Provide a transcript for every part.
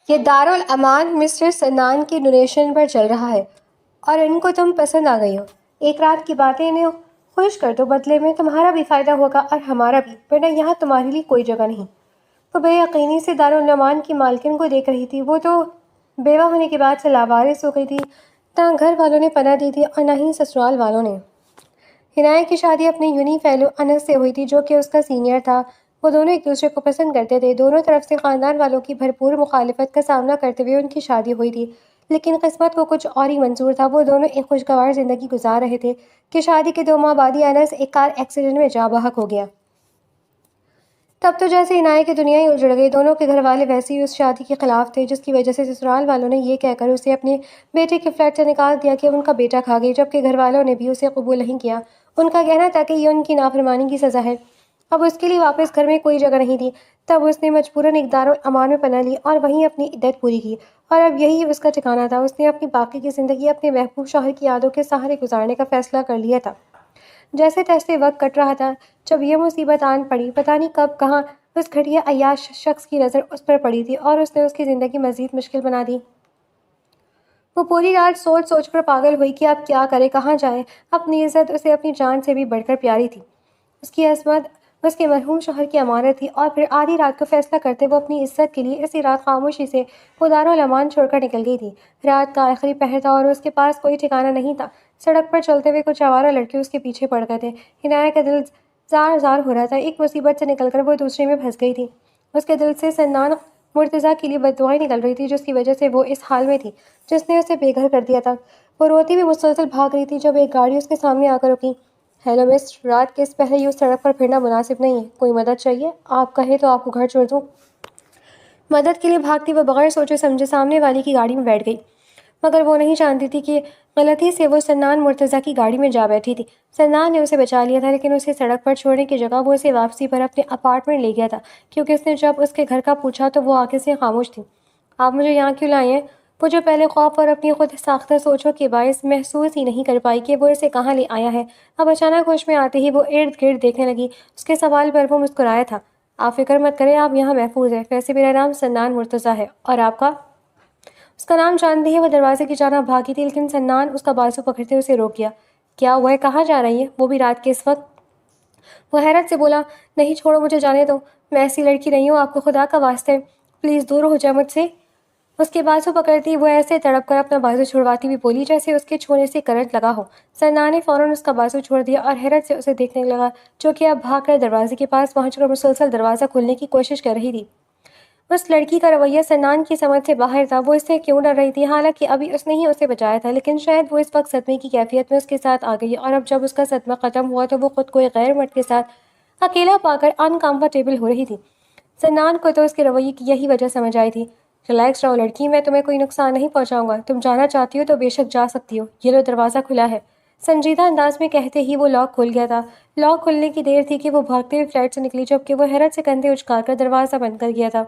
یہ دارالامان مسٹر سنان کی ڈونیشن پر چل رہا ہے اور ان کو تم پسند آ گئی ہو۔ ایک رات کی باتیں انہیں خوش کر دو، بدلے میں تمہارا بھی فائدہ ہوگا اور ہمارا بھی، ورنہ یہاں تمہارے لیے کوئی جگہ نہیں۔ وہ بے یقینی سے دارالامان کی مالکن کو دیکھ رہی تھی۔ وہ تو بیوہ ہونے کے بعد سے لاوارث ہو گئی تھی، نہ گھر والوں نے پناہ دی تھی اور نہ ہی سسرال والوں نے۔ عنایت کی شادی اپنے یونی فیلو انس سے ہوئی تھی جو کہ اس کا سینئر تھا۔ وہ دونوں ایک دوسرے کو پسند کرتے تھے۔ دونوں طرف سے خاندان والوں کی بھرپور مخالفت کا سامنا کرتے ہوئے ان کی شادی ہوئی تھی، لیکن قسمت کو کچھ اور ہی منظور تھا۔ وہ دونوں ایک خوشگوار زندگی گزار رہے تھے کہ شادی کے 2 ماہ بعد ہی انس ایک کار ایکسیڈنٹ میں جاں بحق ہو گیا۔ تب تو جیسے عنایت کی دنیا ہی اجڑ گئی۔ دونوں کے گھر والے ویسے ہی اس شادی کے خلاف تھے، جس کی وجہ سے سسرال والوں نے یہ کہہ کر اسے اپنے بیٹے کے فلیٹ سے نکال دیا کہ ان کا بیٹا کھا گئی، جبکہ گھر والوں نے بھی اسے قبول نہیں کیا۔ ان کا کہنا تھا کہ یہ ان کی نافرمانی کی سزا ہے۔ اب اس کے لیے واپس گھر میں کوئی جگہ نہیں تھی۔ تب اس نے مجبوراً ایک دارالامان میں پناہ لی اور وہیں اپنی عدت پوری کی، اور اب یہی اس کا ٹھکانہ تھا۔ اس نے اپنی باقی کی زندگی اپنے محبوب شوہر کی یادوں کے سہارے گزارنے کا فیصلہ کر لیا تھا۔ جیسے تیسے وقت کٹ رہا تھا جب یہ مصیبت آن پڑی۔ پتہ نہیں کب کہاں اس گھٹیا عیاش شخص کی نظر اس پر پڑی تھی اور اس نے اس کی زندگی مزید مشکل بنا دی۔ وہ پوری رات سوچ سوچ کر پاگل ہوئی کہ اب کیا کرے، کہاں جائے۔ اپنی عزت اسے اپنی جان سے بھی بڑھ کر پیاری تھی۔ اس کی عصمت اس کے مرحوم شوہر کی امانت تھی، اور پھر آدھی رات کو فیصلہ کرتے وہ اپنی عزت کے لیے اسی رات خاموشی سے وہ دارالامان چھوڑ کر نکل گئی تھی۔ رات کا آخری پہر تھا اور اس کے پاس کوئی ٹھکانہ نہیں تھا۔ سڑک پر چلتے ہوئے کچھ آوارہ لڑکے اس کے پیچھے پڑ گئے تھے۔ عنایت کا دل زار زار ہو رہا تھا۔ ایک مصیبت سے نکل کر وہ دوسرے میں پھنس گئی تھی۔ اس کے دل سے سنان مرتضیٰ کے لیے بد دعائیں نکل رہی تھی، جس کی وجہ سے وہ اس حال میں تھی، جس نے اسے بے گھر کر دیا تھا۔ وہ روتی ہوئی مسلسل بھاگ رہی تھی جب ایک گاڑی اس کے سامنے آ کر رکی۔ ہیلو مس، رات کے اس پہر یوں سڑک پر پھرنا مناسب نہیں ہے۔ کوئی مدد چاہیے؟ آپ کہیں تو آپ کو گھر چھوڑ دوں۔ مدد کے لیے بھاگتی وہ بغیر سوچے سمجھے سامنے والی کی گاڑی میں بیٹھ گئی، مگر وہ نہیں جانتی تھی کہ غلطی سے وہ سنان مرتضیٰ کی گاڑی میں جا بیٹھی تھی۔ سنان نے اسے بچا لیا تھا، لیکن اسے سڑک پر چھوڑنے کی جگہ وہ اسے واپسی پر اپنے اپارٹمنٹ لے گیا تھا، کیونکہ اس نے جب اس کے گھر کا پوچھا تو وہ آگے سے خاموش تھی۔ آپ مجھے یہاں کیوں لائے ہیں؟ وہ جو پہلے خوف اور اپنی خود ساختہ سوچوں کے باعث محسوس ہی نہیں کر پائی کہ وہ اسے کہاں لے آیا ہے، اب اچانک ہوش میں آتے ہی وہ ارد گرد دیکھنے لگی۔ اس کے سوال پر وہ مسکرایا تھا۔ آپ فکر مت کریں، آپ یہاں محفوظ ہیں۔ ویسے میرا نام سنان مرتضیٰ ہے، اور آپ کا؟ اس کا نام جانتے ہی وہ دروازے کی جانب بھاگی تھی، لیکن سنان اس کا بازو پکڑتے اسے روک گیا۔ کیا ہوا ہے؟ کہاں جا رہی ہے؟ وہ بھی رات کے اس وقت؟ وہ حیرت سے بولا۔ نہیں، چھوڑو، مجھے جانے دو، میں ایسی لڑکی نہیں ہوں، آپ کو خدا کا واسطہ ہے، پلیز دور ہو جائے مجھ سے۔ اس کے بازو پکڑتی وہ ایسے تڑپ کر اپنا بازو چھڑواتی ہوئی بولی جیسے اس کے چھونے سے کرنٹ لگا ہو۔ سنان نے فوراً اس کا بازو چھوڑ دیا اور حیرت سے اسے دیکھنے لگا، جو کہ اب بھاگ کر دروازے کے پاس پہنچ کر مسلسل دروازہ کھولنے کی کوشش کر رہی تھی۔ اس لڑکی کا رویہ سنان کی سمجھ سے باہر تھا۔ وہ اس سے کیوں ڈر رہی تھی؟ حالانکہ ابھی اس نے ہی اسے بچایا تھا، لیکن شاید وہ اس وقت صدمے کی کیفیت میں اس کے ساتھ آ گئی، اور اب جب اس کا صدمہ ختم ہوا تو وہ خود کو ایک غیر مرد کے ساتھ اکیلا پا کر انکمفرٹیبل ہو رہی تھی۔ سنان کو تو اس کے رویے کی یہی وجہ سمجھ آئی تھی۔ ریلیکس رہو لڑکی، میں تمہیں کوئی نقصان نہیں پہنچاؤں گا، تم جانا چاہتی ہو تو بے شک جا سکتی ہو، یہ لو دروازہ کھلا ہے۔ سنجیدہ انداز میں کہتے ہی وہ لاک کھل گیا تھا۔ لاک کھلنے کی دیر تھی کہ وہ بھاگتے ہوئے فلیٹ سے نکلی، جبکہ وہ حیرت سے کندھے اچکا کر دروازہ بند کر گیا تھا۔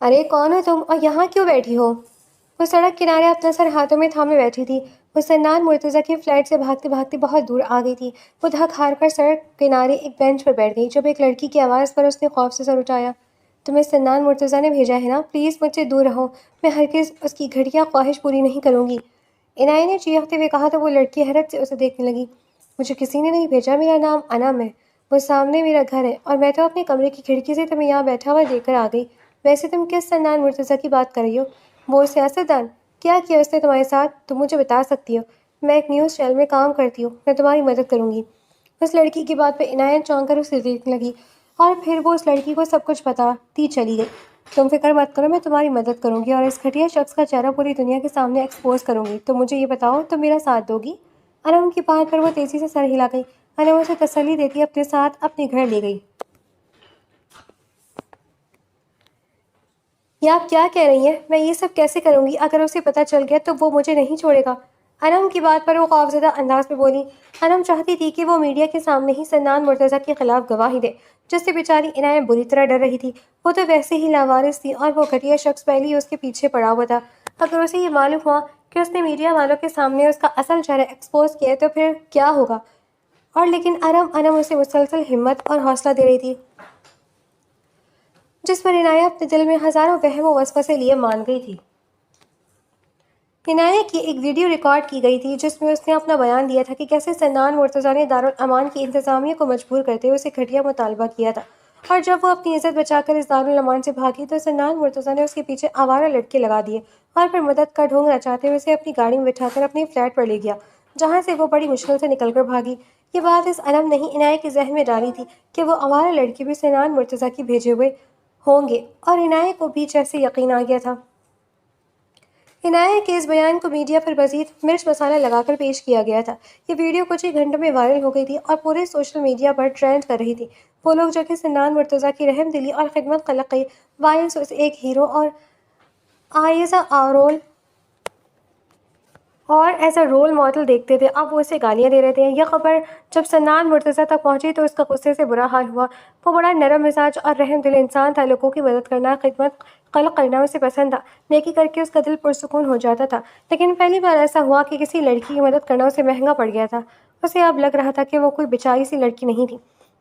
ارے کون ہو تم، اور یہاں کیوں بیٹھی ہو؟ وہ سڑک کنارے اپنا سر ہاتھوں میں تھامے بیٹھی تھی۔ وہ سنان مرتضیٰ کی فلیٹ سے بھاگتے بھاگتے بہت دور آ گئی تھی۔ وہ دھک ہار کر سڑک کنارے ایک بینچ پر بیٹھ گئی، جب ایک لڑکی کی آواز پر اس نے خوف سے سر اٹھایا۔ تمہیں سنان مرتضیٰ نے بھیجا ہے نا؟ پلیز مجھ سے دور رہو، میں ہرگز اس کی گھٹیا خواہش پوری نہیں کروں گی، عنایت نے چیختے ہوئے کہا تو وہ لڑکی حیرت سے اسے دیکھنے لگی۔ مجھے کسی نے نہیں بھیجا، میرا نام انم ہے، وہ سامنے میرا گھر ہے، اور میں تو اپنے کمرے کی کھڑکی سے تمہیں یہاں بیٹھا ہوا دیکھ کر آ گئی۔ ویسے تم کس سنان مرتضیٰ کی بات کر رہی ہو؟ وہ سیاستدان؟ کیا کیا اس نے تمہارے ساتھ؟ تم مجھے بتا سکتی ہو؟ میں ایک نیوز چینل میں کام کرتی ہوں، میں تمہاری مدد کروں گی۔ اس لڑکی کی بات پہ عنایت چونک کر اسے دیکھنے لگی، اور پھر وہ اس لڑکی کو سب کچھ بتاتی چلی گئی۔ تم فکر مت کرو، میں تمہاری مدد کروں گی اور اس گھٹیا شخص کا چہرہ پوری دنیا کے سامنے ایکسپوز کروں گی۔ تو مجھے یہ بتاؤ، تم میرا ساتھ دو گی؟ انم کی بات پر وہ تیزی سے سر ہلا گئی۔ انم اسے تسلی دیتی اپنے ساتھ اپنے گھر لے گئی۔ یہ آپ کیا کہہ رہی ہیں؟ میں یہ سب کیسے کروں گی؟ اگر اسے پتہ چل گیا تو وہ مجھے نہیں چھوڑے گا۔ انم کی بات پر وہ خوفزدہ انداز میں بولی۔ انم چاہتی تھی کہ وہ میڈیا کے سامنے ہی سنان مرتضیٰ کے خلاف گواہی دے، جس سے بیچاری عنایت بری طرح ڈر رہی تھی۔ وہ تو ویسے ہی لاوارث تھی، اور وہ گھٹیا شخص پہلے ہی اس کے پیچھے پڑا ہوا تھا۔ اگر اسے یہ معلوم ہوا کہ اس نے میڈیا والوں کے سامنے اس کا اصل چہرہ ایکسپوز کیا ہے تو پھر کیا ہوگا؟ اور لیکن انم اسے مسلسل ہمت اور حوصلہ دے رہی تھی۔ جس پر عنایہ اپنے دل میں ہزاروں وہم و وسوسے لیے مان گئی تھی۔ عنایہ کی ایک ویڈیو ریکارڈ کی گئی تھی جس میں اس نے اپنا بیان دیا تھا کہ کیسے سنان مرتضیٰ نے دارالامان کی انتظامیہ کو مجبور کرتے ہوئے اسے گھٹیا مطالبہ کیا تھا، اور جب وہ اپنی عزت بچا کر اس دارالامان سے بھاگی تو سنان مرتضیٰ نے اس کے پیچھے آوارہ لڑکے لگا دیے اور پھر مدد کا ڈھونگ نچاتے ہوئے اسے اپنی گاڑی میں بٹھا کر اپنے فلیٹ پر لے گیا، جہاں سے وہ بڑی مشکل سے نکل کر بھاگی۔ یہ بات اس علم نے ہی عنایہ کے ذہن میں ڈالی تھی کہ وہ آوارہ لڑکے بھی سنان مرتضیٰ کے بھیجے ہوئے ہوں گے، اور عنایہ کو بھی جیسے یقین آ گیا تھا۔ عنایہ کے اس بیان کو میڈیا پر مزید مرچ مسالہ لگا کر پیش کیا گیا تھا۔ یہ ویڈیو کچھ ہی گھنٹوں میں وائرل ہو گئی تھی اور پورے سوشل میڈیا پر ٹرینڈ کر رہی تھی۔ وہ لوگ جو کہ سنان مرتضیٰ کی رحم دلی اور خدمت خلقی باعث اسے ایک ہیرو اور ایز اے رول ماڈل دیکھتے تھے، اب وہ اسے گالیاں دے رہے تھے۔ یہ خبر جب سنان مرتضیٰ تک پہنچی تو اس کا غصے سے برا حال ہوا۔ وہ بڑا نرم مزاج اور رحم دل انسان تھا، لوگوں کی مدد کرنا، خدمت خلق کرنا اسے پسند تھا، نیکی کر کے اس کا دل پرسکون ہو جاتا تھا۔ لیکن پہلی بار ایسا ہوا کہ کسی لڑکی کی مدد کرنا اسے مہنگا پڑ گیا تھا۔ اسے اب لگ رہا تھا کہ وہ کوئی بیچاری سی لڑکی نہیں تھی،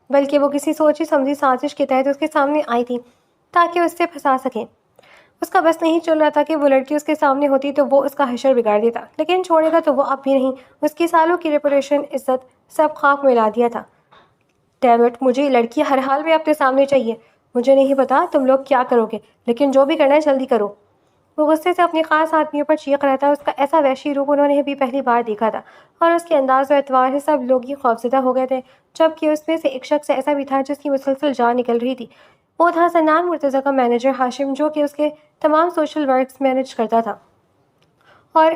بلکہ وہ کسی سوچی سمجھی سازش کے تحت اس کے سامنے آئی تھی تاکہ اس سے پھنسا سکے۔ اس کا بس نہیں چل رہا تھا کہ وہ لڑکی اس کے سامنے ہوتی تو وہ اس کا حشر بگاڑ دیتا، لیکن چھوڑے گا تو وہ اب بھی نہیں۔ اس کی سالوں کی ریپوٹیشن، عزت سب خاک میں لا دیا تھا۔ ڈیم اٹ، مجھے یہ لڑکی ہر حال میں اپنے سامنے چاہیے۔ مجھے نہیں پتا تم لوگ کیا کرو گے، لیکن جو بھی کرنا ہے جلدی کرو۔ وہ غصے سے اپنے خاص آدمیوں پر چیخ رہا تھا۔ اس کا ایسا وحشی روپ انہوں نے بھی پہلی بار دیکھا تھا، اور اس کے انداز و اعتبار سے سب لوگ ہی خوفزدہ ہو گئے تھے، جبکہ اس میں سے ایک شخص ایسا بھی تھا جس کی مسلسل جان نکل رہی تھی۔ وہ تھا سنان مرتضیٰ کا مینیجر ہاشم، جو کہ اس کے تمام سوشل ورکس مینیج کرتا تھا اور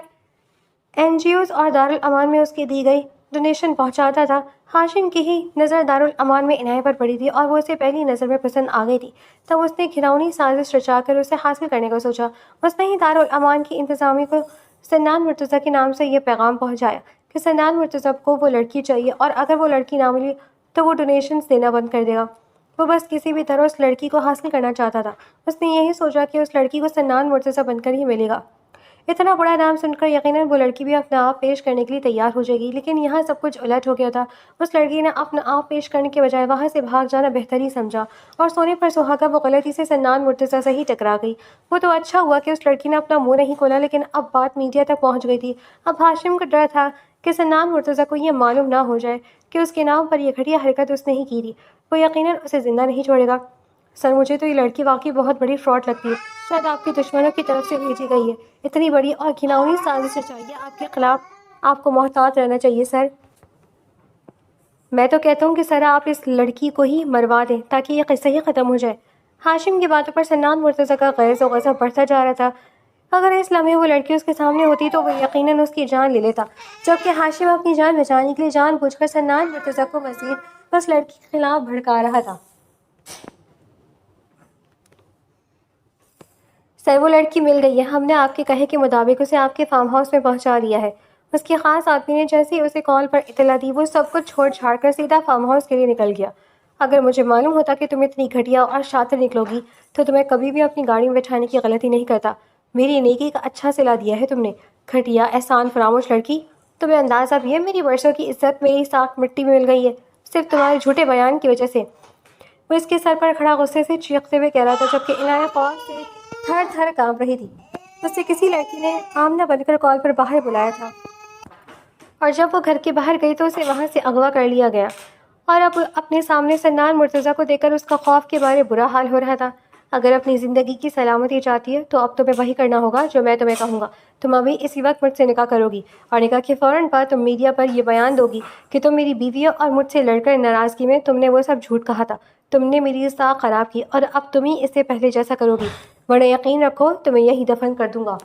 NGOs اور دارالامان میں اس کی دی گئی ڈونیشن پہنچاتا تھا۔ ہاشم کی ہی نظر دارالامان میں عنایہ پر پڑی تھی اور وہ اسے پہلی نظر میں پسند آ گئی تھی۔ تب اس نے گھناؤنی سازش رچا کر اسے حاصل کرنے کا سوچا۔ اس نے ہی دارالامان کی انتظامیہ کو سنان مرتضیٰ کے نام سے یہ پیغام پہنچایا کہ سنان مرتضیٰ کو وہ لڑکی چاہیے، اور اگر وہ لڑکی نہ ملی تو وہ ڈونیشنز دینا بند کر دے گا۔ وہ بس کسی بھی طرح اس لڑکی کو حاصل کرنا چاہتا تھا۔ اس نے یہی سوچا کہ اس لڑکی کو سنان مرتضیٰ بن کر ہی ملے گا۔ اتنا بڑا نام سن کر یقیناً وہ لڑکی بھی اپنا آپ پیش کرنے کے لیے تیار ہو جائے گی، لیکن یہاں سب کچھ الٹ ہو گیا تھا۔ اس لڑکی نے اپنا آپ پیش کرنے کے بجائے وہاں سے بھاگ جانا بہتر ہی سمجھا، اور سونے پر سہاگا وہ غلطی سے سنان مرتضیٰ سے ہی ٹکرا گئی۔ وہ تو اچھا ہوا کہ اس لڑکی نے اپنا منہ نہیں کھولا، لیکن اب بات میڈیا تک پہنچ گئی تھی۔ اب ہاشم کو ڈر تھا کہ سنان مرتضیٰ کو یہ معلوم نہ ہو جائے کہ اس کے نام پر یہ گھٹیا حرکت اس نے ہی کی تھی۔ وہ یقیناً اسے زندہ نہیں چھوڑے گا۔ سر، مجھے تو یہ لڑکی واقعی بہت بڑی فراڈ لگتی ہے، شاید آپ کے دشمنوں کی طرف سے بھیجی گئی ہے۔ اتنی بڑی اور گھناؤنی سازش چاہیے آپ کے خلاف، آپ کو محتاط رہنا چاہیے سر۔ میں تو کہتا ہوں کہ سر آپ اس لڑکی کو ہی مروا دیں تاکہ یہ قصہ ہی ختم ہو جائے۔ ہاشم کی باتوں پر سنان مرتضیٰ کا غیظ و غضب بڑھتا جا رہا تھا۔ اگر اس لمحے وہ لڑکی اس کے سامنے ہوتی تو وہ یقیناً اس کی جان لے لیتا، جبکہ ہاشم اپنی جان بچانے کے لیے جان بوجھ کر سنان مرتضیٰ کو مزید اس لڑکی کے خلاف بھڑکا رہا تھا۔ سر، وہ لڑکی مل گئی ہے، ہم نے آپ کے کہے کے مطابق اسے آپ کے فارم ہاؤس میں پہنچا دیا ہے۔ اس کے خاص آدمی نے جیسے ہی اسے کال پر اطلاع دی، وہ سب کچھ چھوڑ چھاڑ کر سیدھا فارم ہاؤس کے لیے نکل گیا۔ اگر مجھے معلوم ہوتا کہ تم اتنی گھٹیا اور شاطر نکلو گی تو تمہیں کبھی بھی اپنی گاڑی میں بٹھانے کی غلطی نہیں کرتا۔ میری نیکی کا اچھا صلہ دیا ہے تم نے، گھٹیا احسان فراموش لڑکی۔ تمہیں اندازہ بھی ہے میری برسوں کی عزت میری ساکھ مٹی میں مل گئی ہے صرف تمہارے جھوٹے بیان کی وجہ سے۔ وہ اس کے سر پر کھڑا غصے سے چیختے ہوئے کہہ رہا تھا، جبکہ عنایہ خوف سے تھر تھر کانپ رہی تھی۔ اسے کسی لڑکی نے آمنہ بن کر کال پر باہر بلایا تھا، اور جب وہ گھر کے باہر گئی تو اسے وہاں سے اغوا کر لیا گیا، اور اب اپنے سامنے سنان مرتضیٰ کو دیکھ کر اس کا خوف کے بارے برا حال ہو رہا تھا۔ اگر اپنی زندگی کی سلامتی چاہتی ہے تو اب تمہیں وہی کرنا ہوگا جو میں تمہیں کہوں گا۔ تم ابھی اسی وقت مجھ سے نکاح کرو گی، اور نکاح کے فوراً بعد تم میڈیا پر یہ بیان دو گی کہ تم میری بیوی اور مجھ سے لڑ کر ناراضگی میں تم نے وہ سب جھوٹ کہا تھا، تم نے میری ساکھ خراب کی، اور اب تم ہی اس سے پہلے جیسا کرو گی، ورنہ یقین رکھو تمہیں یہی دفن کر دوں گا۔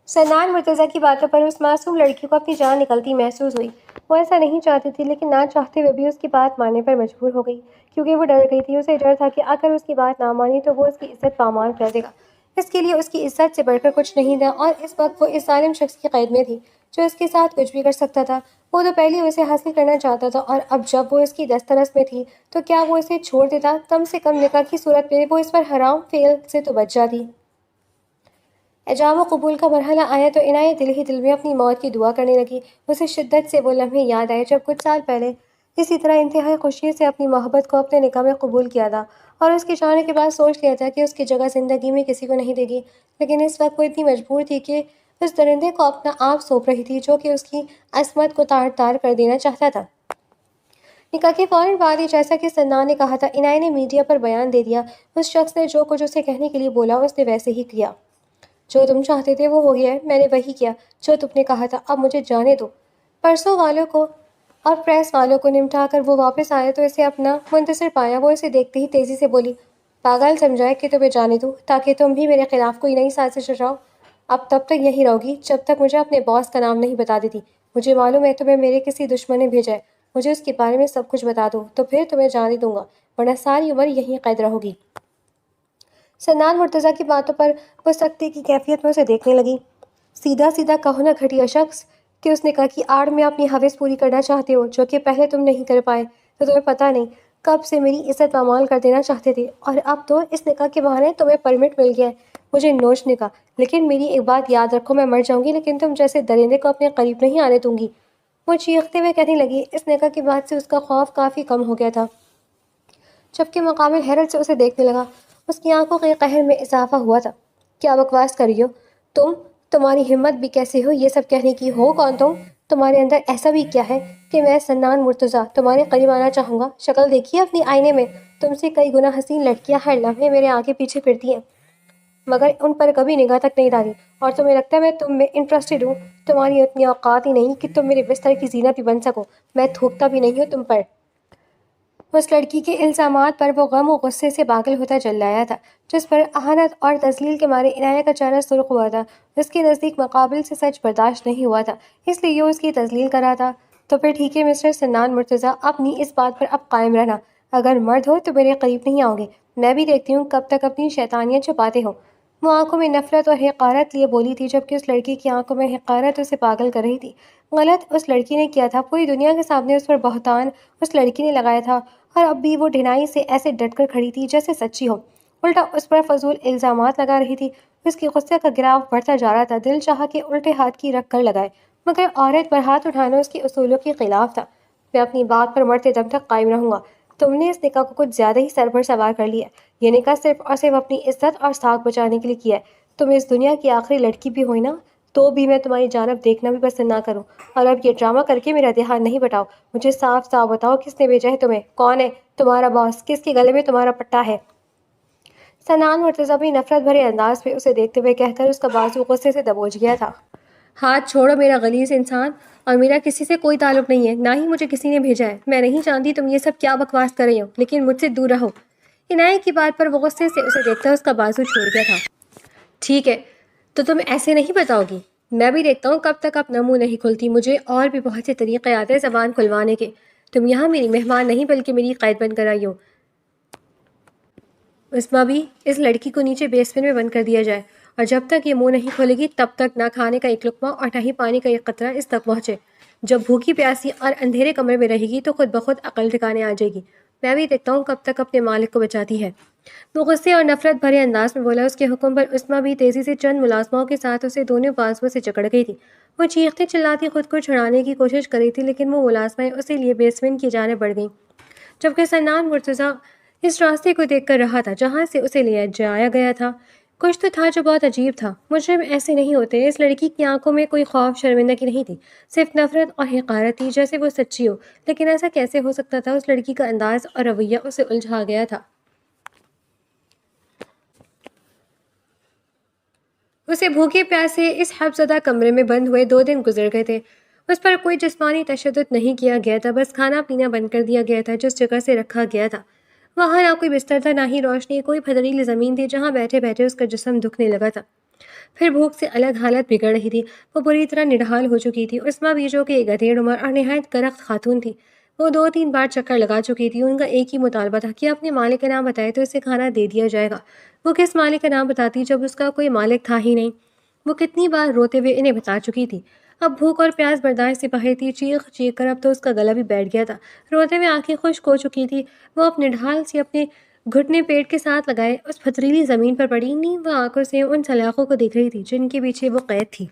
سنان مرتضیٰ کی باتوں پر اس معصوم لڑکی کو اپنی جان نکلتی محسوس ہوئی۔ وہ ایسا نہیں چاہتی تھی، لیکن نہ چاہتے ہوئے بھی اس کی بات ماننے پر مجبور ہو گئی، کیونکہ وہ ڈر گئی تھی۔ اسے ڈر تھا کہ اگر اس کی بات نہ مانی تو وہ اس کی عزت پامال کر دے گا۔ اس کے لیے اس کی عزت سے بڑھ کر کچھ نہیں تھا، اور اس وقت وہ اس ظالم شخص کی قید میں تھی جو اس کے ساتھ کچھ بھی کر سکتا تھا۔ وہ تو پہلے اسے حاصل کرنا چاہتا تھا، اور اب جب وہ اس کی دسترس میں تھی تو کیا وہ اسے چھوڑ دیتا؟ کم سے کم نکاح کی صورت میں وہ اس پر حرام فعل سے تو بچ جاتی۔ ایجاب و قبول کا مرحلہ آیا تو عنایہ دل ہی دل میں اپنی موت کی دعا کرنے لگی۔ اسے شدت سے وہ لمحے یاد آئے جب کچھ سال پہلے اسی طرح انتہائی خوشی سے اپنی محبت کو اپنے نکاح میں قبول کیا تھا اور اس کے جانے کے بعد سوچ لیا تھا کہ اس کی جگہ زندگی میں کسی کو نہیں دے گی، لیکن اس وقت وہ اتنی مجبور تھی کہ اس درندے کو اپنا آپ سونپ رہی تھی جو کہ اس کی عصمت کو تار تار کر دینا چاہتا تھا۔ نکاح کے فوراً بعد ہی جیسا کہ سنان نے کہا تھا، عنایت نے میڈیا پر بیان دے دیا۔ اس شخص نے جو کچھ اسے کہنے کے لیے بولا اس نے ویسے ہی کیا۔ جو تم چاہتے تھے وہ ہو گیا ہے، میں نے وہی کیا جو تم نے کہا تھا، اب مجھے جانے دو۔ پرسوں والوں کو اور پریس والوں کو نمٹا کر وہ واپس آیا تو اسے اپنا منتصر پایا۔ وہ اسے دیکھتے ہی تیزی سے بولی، پاگل سمجھائے کہ تمہیں جانے دوں تاکہ تم بھی میرے خلاف کوئی نئی سازش رچاؤ؟ اب تب تک یہیں رہو گی جب تک مجھے اپنے باس کا نام نہیں بتا دیتی۔ مجھے معلوم ہے تمہیں میرے کسی دشمن نے بھیجا ہے، مجھے اس کے بارے میں سب کچھ بتا دو تو پھر تمہیں جانے دوں گا، ورنہ ساری عمر یہیں قید رہو گی۔ سنان مرتضیٰ کی باتوں پر وہ سختی کی کیفیت میں اسے دیکھنے لگی۔ سیدھا سیدھا کہو نا گھٹیا شخص، کہ اس نے کہا کہ آڑ میں اپنی ہوس پوری کرنا چاہتے ہو جو کہ پہلے تم نہیں کر پائے، تو تمہیں پتہ نہیں کب سے میری عزت پامال کر دینا چاہتے تھے، اور اب تو اس نکاح کے بہانے تمہیں پرمٹ مل گیا ہے مجھے نوچ نکاح۔ لیکن میری ایک بات یاد رکھو، میں مر جاؤں گی لیکن تم جیسے درندے کو اپنے قریب نہیں آنے دوں گی۔ وہ چیختے ہوئے کہنے لگی۔ اس نکاح کے بعد سے اس کا خوف کافی کم ہو گیا تھا، جبکہ مقابل حیرت سے اسے دیکھنے لگا۔ اس کی آنکھوں کے قہر میں اضافہ ہوا تھا۔ کیا بکواس کر رہی ہو تمہاری ہمت بھی کیسے ہو یہ سب کہنے کی؟ ہو کون تم؟ تمہارے اندر ایسا بھی کیا ہے کہ میں سنان مرتضیٰ تمہارے قریب آنا چاہوں گا؟ شکل دیکھیے اپنی آئینے میں، تم سے کئی گنا حسین لڑکیاں ہر لمحے میرے آگے پیچھے پھرتی ہیں، مگر ان پر کبھی نگاہ تک نہیں ڈالی، اور تمہیں لگتا ہے میں تم میں انٹرسٹڈ ہوں؟ تمہاری اتنی اوقات ہی نہیں کہ تم میرے بستر کی زینت بھی بن سکو، میں تھوکتا بھی نہیں ہوں تم پر۔ اس لڑکی کے الزامات پر وہ غم و غصے سے پاگل ہوتا چل آیا تھا، جس پر اہانت اور تذلیل کے مارے عنایت کا چہرہ سرخ ہوا تھا۔ اس کے نزدیک مقابل سے سچ برداشت نہیں ہوا تھا، اس لیے یہ اس کی تذلیل کر رہا تھا۔ تو پھر ٹھیک ہے مسٹر سنان مرتضیٰ، اپنی اس بات پر اب قائم رہنا، اگر مرد ہو تو میرے قریب نہیں آؤ گے، میں بھی دیکھتی ہوں کب تک اپنی شیطانیت چھپاتے ہو۔ وہ آنکھوں میں نفرت اور حقارت لیے بولی تھی، جبکہ اس لڑکی کی آنکھوں میں حقارت اسے پاگل کر رہی تھی۔ غلط اس لڑکی نے کیا تھا، پوری دنیا کے سامنے اس پر بہتان اس لڑکی نے لگایا تھا، اور اب بھی وہ ڈھنائی سے ایسے ڈٹ کر کھڑی تھی جیسے سچی ہو، الٹا اس پر فضول الزامات لگا رہی تھی۔ اس کی غصے کا گراف بڑھتا جا رہا تھا، دل چاہا کہ الٹے ہاتھ کی رکھ کر لگائے، مگر عورت پر ہاتھ اٹھانا اس کے اصولوں کے خلاف تھا۔ میں اپنی بات پر مرتے دم تک قائم رہوں گا۔ تم نے اس نکاح کو کچھ زیادہ ہی سر پر سوار کر لیا ہے۔ یہ نکاح صرف اور صرف اپنی عزت اور ساکھ بچانے کے لیے کیا ہے۔ تم اس دنیا کی آخری لڑکی بھی ہوئی نا، تو بھی میں تمہاری جانب دیکھنا بھی پسند نہ کروں، اور اب یہ ڈرامہ کر کے میرا دھیان نہیں بٹاؤ۔ مجھے صاف صاف بتاؤ کس نے بھیجا ہے تمہیں؟ کون ہے تمہارا باس؟ کس کے گلے میں تمہارا پٹا ہے؟ سنان مرتضیٰ بھی نفرت بھرے انداز میں اسے دیکھتے ہوئے کہہ کر اس کا بازو غصے سے دبوچ گیا تھا۔ ہاتھ چھوڑو میرا غلیظ انسان، اور میرا کسی سے کوئی تعلق نہیں ہے، نہ ہی مجھے کسی نے بھیجا ہے۔ میں نہیں جانتی تم یہ سب کیا بکواس کر رہی ہو، لیکن مجھ سے دور رہو۔ عنایت کی بات پر وہ غصے سے اسے دیکھتا اس کا بازو چھوڑ گیا تھا۔ ٹھیک ہے، تو تم ایسے نہیں بتاؤ گی؟ میں بھی دیکھتا ہوں کب تک اپنا منہ نہیں کھلتی۔ مجھے اور بھی بہت سے طریقے آتے ہیں زبان کھلوانے کے۔ تم یہاں میری مہمان نہیں بلکہ میری قید بن کر آئی ہو۔ اسما بھی، اس لڑکی کو نیچے بیسمنٹ میں بند کر دیا جائے، اور جب تک یہ منہ نہیں کھولے گی تب تک نہ کھانے کا ایک لقمہ اور نہ ہی پانی کا ایک قطرہ اس تک پہنچے۔ جب بھوکی پیاسی اور اندھیرے کمرے میں رہے گی تو خود بخود عقل ٹھکانے آ جائے گی۔ میں بھی دیکھتا ہوں کب تک اپنے مالک کو بچاتی ہے۔ وہ غصے اور نفرت بھرے انداز میں بولا۔ اس کے حکم پر اسما بھی تیزی سے چند ملازموں کے ساتھ اسے دونوں بازوؤں سے جکڑ گئی تھی۔ وہ چیختی چلاتی خود کو چھڑانے کی کوشش کر رہی تھی، لیکن وہ ملازمیں اسے لیے بیسمنٹ کی جانب بڑھ گئیں، جبکہ سنان مرتضیٰ اس راستے کو دیکھ کر رہا تھا جہاں سے اسے لے جایا گیا تھا۔ کچھ تو تھا جو بہت عجیب تھا۔ مجرم ایسے نہیں ہوتے۔ اس لڑکی کی آنکھوں میں کوئی خوف شرمندگی نہیں تھی، صرف نفرت اور حقارت تھی، جیسے وہ سچی ہو۔ لیکن ایسا کیسے ہو سکتا تھا؟ اس لڑکی کا انداز اور رویہ اسے الجھا گیا تھا۔ اسے بھوکے پیاسے اس حفظدہ کمرے میں بند ہوئے 2 دن گزر گئے تھے۔ اس پر کوئی جسمانی تشدد نہیں کیا گیا تھا، بس کھانا پینا بند کر دیا گیا تھا جس جگہ سے رکھا گیا تھا۔ وہاں نہ کوئی بستر تھا، نہ ہی روشنی، کوئی پتھریلی زمین تھی جہاں بیٹھے بیٹھے اس کا جسم دکھنے لگا تھا۔ پھر بھوک سے الگ حالت بگڑ رہی تھی، وہ بری طرح نڈھال ہو چکی تھی۔ اسما بھی جو کہ ایک ادھیڑ عمر اور نہایت کرخت خاتون تھی، وہ 2-3 بار چکر لگا چکی تھی۔ ان کا ایک ہی مطالبہ تھا کہ اپنے مالک کا نام بتائے تو اسے کھانا دے دیا جائے گا۔ وہ کس مالک کا نام بتاتی جب اس کا کوئی مالک تھا ہی نہیں؟ وہ کتنی بار روتے ہوئے انہیں بتا چکی تھی۔ اب بھوک اور پیاس برداشت سے باہر تھی، چیخ چیخ کر اب تو اس کا گلا بھی بیٹھ گیا تھا، روتے ہوئے آنکھیں خشک ہو چکی تھی۔ وہ اپنے ڈھال سے اپنے گھٹنے پیٹ کے ساتھ لگائے اس پتھریلی زمین پر پڑی، نیند آنکھوں سے ان سلاخوں کو دیکھ رہی تھی جن کے پیچھے وہ قید تھی۔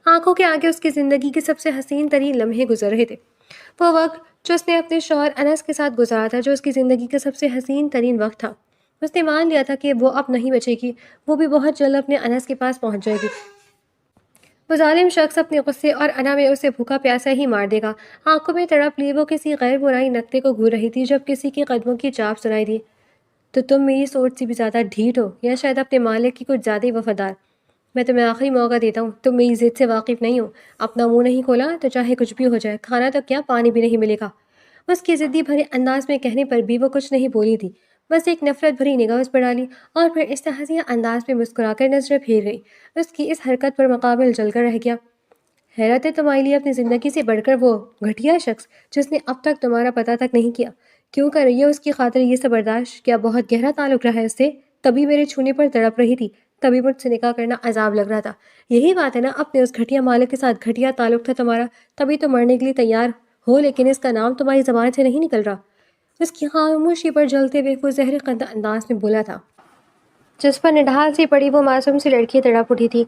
آنکھوں کے آگے اس کی زندگی کے سب سے حسین ترین لمحے گزر رہے تھے۔ وہ وقت جو اس نے اپنے شوہر انس کے ساتھ گزارا تھا، جو اس کی زندگی کا سب سے حسین ترین وقت تھا، اس نے مان لیا تھا کہ وہ اب نہیں بچے گی، وہ بھی بہت جلد اپنے انس کے پاس پہنچ جائے گی۔ وہ ظالم شخص اپنے غصے اور انا میں اسے بھوکا پیاسا ہی مار دے گا۔ آنکھوں میں تڑپ لی وہ کسی غیر برائی نقطے کو گھور رہی تھی جب کسی کے قدموں کی چاپ سنائی دی۔ تو تم میری سوچ سے بھی زیادہ ڈھیٹ ہو، یا شاید اپنے مالک کی کچھ زیادہ ہی وفادار۔ میں تمہیں آخری موقع دیتا ہوں، تم میری ضد سے واقف نہیں ہو۔ اپنا منہ نہیں کھولا تو چاہے کچھ بھی ہو جائے، کھانا تو کیا پانی بھی نہیں ملے گا۔ اس کی ضدی بھرے انداز میں کہنے پر بھی وہ کچھ نہیں بولی تھی، بس ایک نفرت بھری نگاہ اس پر ڈالی اور پھر استہزائیہ انداز میں مسکرا کر نظریں پھیر گئی۔ اس کی اس حرکت پر مقابل جل کر رہ گیا۔ حیرت ہے تمہارے لیے اپنی زندگی سے بڑھ کر وہ گھٹیا شخص جس نے اب تک تمہارا پتہ تک نہیں کیا، کیوں کر رہی ہے اس کی خاطر یہ سب برداشت؟ کیا بہت گہرا تعلق رہا ہے اس سے؟ تبھی میرے چھونے پر تڑپ رہی تھی، تبھی مجھ سے نکاح کرنا عذاب لگ رہا تھا۔ یہی بات ہے نا، اپنے اس گھٹیا مالک کے ساتھ گھٹیا تعلق تھا تمہارا، تبھی تو مرنے کے لیے تیار ہو، لیکن اس کا نام تمہاری زبان سے نہیں نکل رہا۔ اس کی خاموشی پر جلتے ہوئے وہ زہر قند انداز میں بولا تھا، جس پر نڈھال سی پڑی وہ معصوم سی لڑکی تڑپ اٹھی تھی۔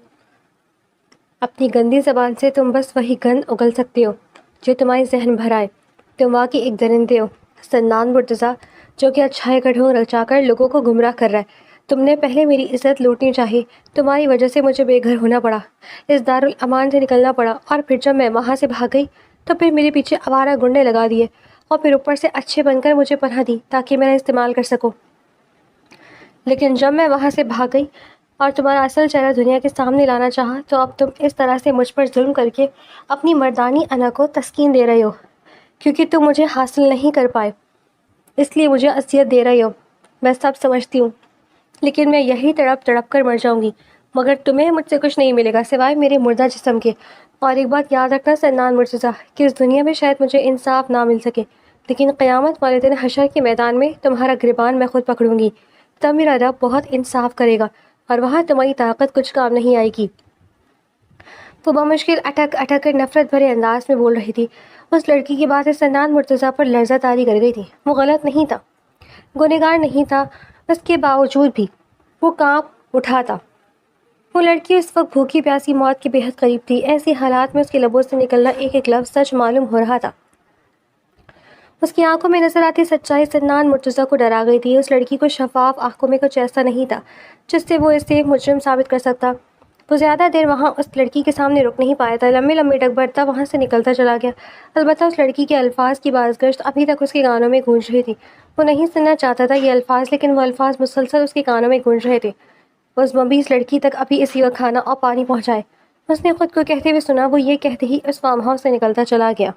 اپنی گندی زبان سے تم بس وہی گند اگل سکتے ہو جو تمہاری ذہن بھر آئے۔ تم واقعی ایک درندے ہو، سنان مرتضیٰ، جو کہ اچھائی کا ڈھونگ رچا کر لوگوں کو گمراہ کر رہا ہے۔ تم نے پہلے میری عزت لوٹنی چاہی، تمہاری وجہ سے مجھے بے گھر ہونا پڑا، اس دارالامان سے نکلنا پڑا، اور پھر جب میں وہاں سے بھاگ گئی تو پھر میرے پیچھے آوارہ گنڈے لگا دیے، اور پھر اوپر سے اچھے بن کر مجھے پناہ دی تاکہ میرا استعمال کر سکو۔ لیکن جب میں وہاں سے بھاگ گئی اور تمہارا اصل چہرہ دنیا کے سامنے لانا چاہا تو اب تم اس طرح سے مجھ پر ظلم کر کے اپنی مردانی انا کو تسکین دے رہے ہو، کیونکہ تم مجھے حاصل نہیں کر پائے اس لیے مجھے اذیت دے رہے ہو۔ میں سب سمجھتی ہوں، لیکن میں یہی تڑپ تڑپ کر مر جاؤں گی، مگر تمہیں مجھ سے کچھ نہیں ملے گا سوائے میرے مردہ جسم کے۔ اور ایک بات یاد رکھنا سنان مرتضیٰ، کہ اس دنیا میں شاید مجھے انصاف نہ مل سکے، لیکن قیامت والے دن حشر کے میدان میں تمہارا گریبان میں خود پکڑوں گی، تب میرا رب بہت انصاف کرے گا اور وہاں تمہاری طاقت کچھ کام نہیں آئے گی۔ وہ بمشکل اٹک اٹک کر نفرت بھرے انداز میں بول رہی تھی۔ اس لڑکی کی باتیں سنان مرتضیٰ پر لرزہ طاری کر گئی تھی۔ وہ غلط نہیں تھا، گنہگار نہیں تھا، اس کے باوجود بھی وہ کانپ اٹھا تھا۔ وہ لڑکی اس وقت بھوکی پیاسی موت کے بے حد قریب تھی۔ ایسی حالات میں اس کے لبوں سے نکلنا ایک ایک لفظ سچ معلوم ہو رہا تھا۔ اس کی آنکھوں میں نظر آتی سچائی سنان مرتضیٰ کو ڈرا گئی تھی۔ اس لڑکی کو شفاف آنکھوں میں کچھ ایسا نہیں تھا جس سے وہ اسے مجرم ثابت کر سکتا۔ وہ زیادہ دیر وہاں اس لڑکی کے سامنے رک نہیں پایا تھا، لمبے لمبے ڈگ بھرتا وہاں سے نکلتا چلا گیا۔ البتہ اس لڑکی کے الفاظ کی بازگشت ابھی تک اس کے کانوں میں گونج رہی تھی۔ وہ نہیں سننا چاہتا تھا یہ الفاظ، لیکن وہ الفاظ مسلسل اس کے کانوں میں گونج رہے تھے۔ اس مبیز لڑکی تک ابھی اسی وقت کھانا اور پانی پہنچائے، اس نے خود کو کہتے ہوئے سنا۔ وہ یہ کہتے ہی اس فارم ہاؤس سے نکلتا چلا گیا۔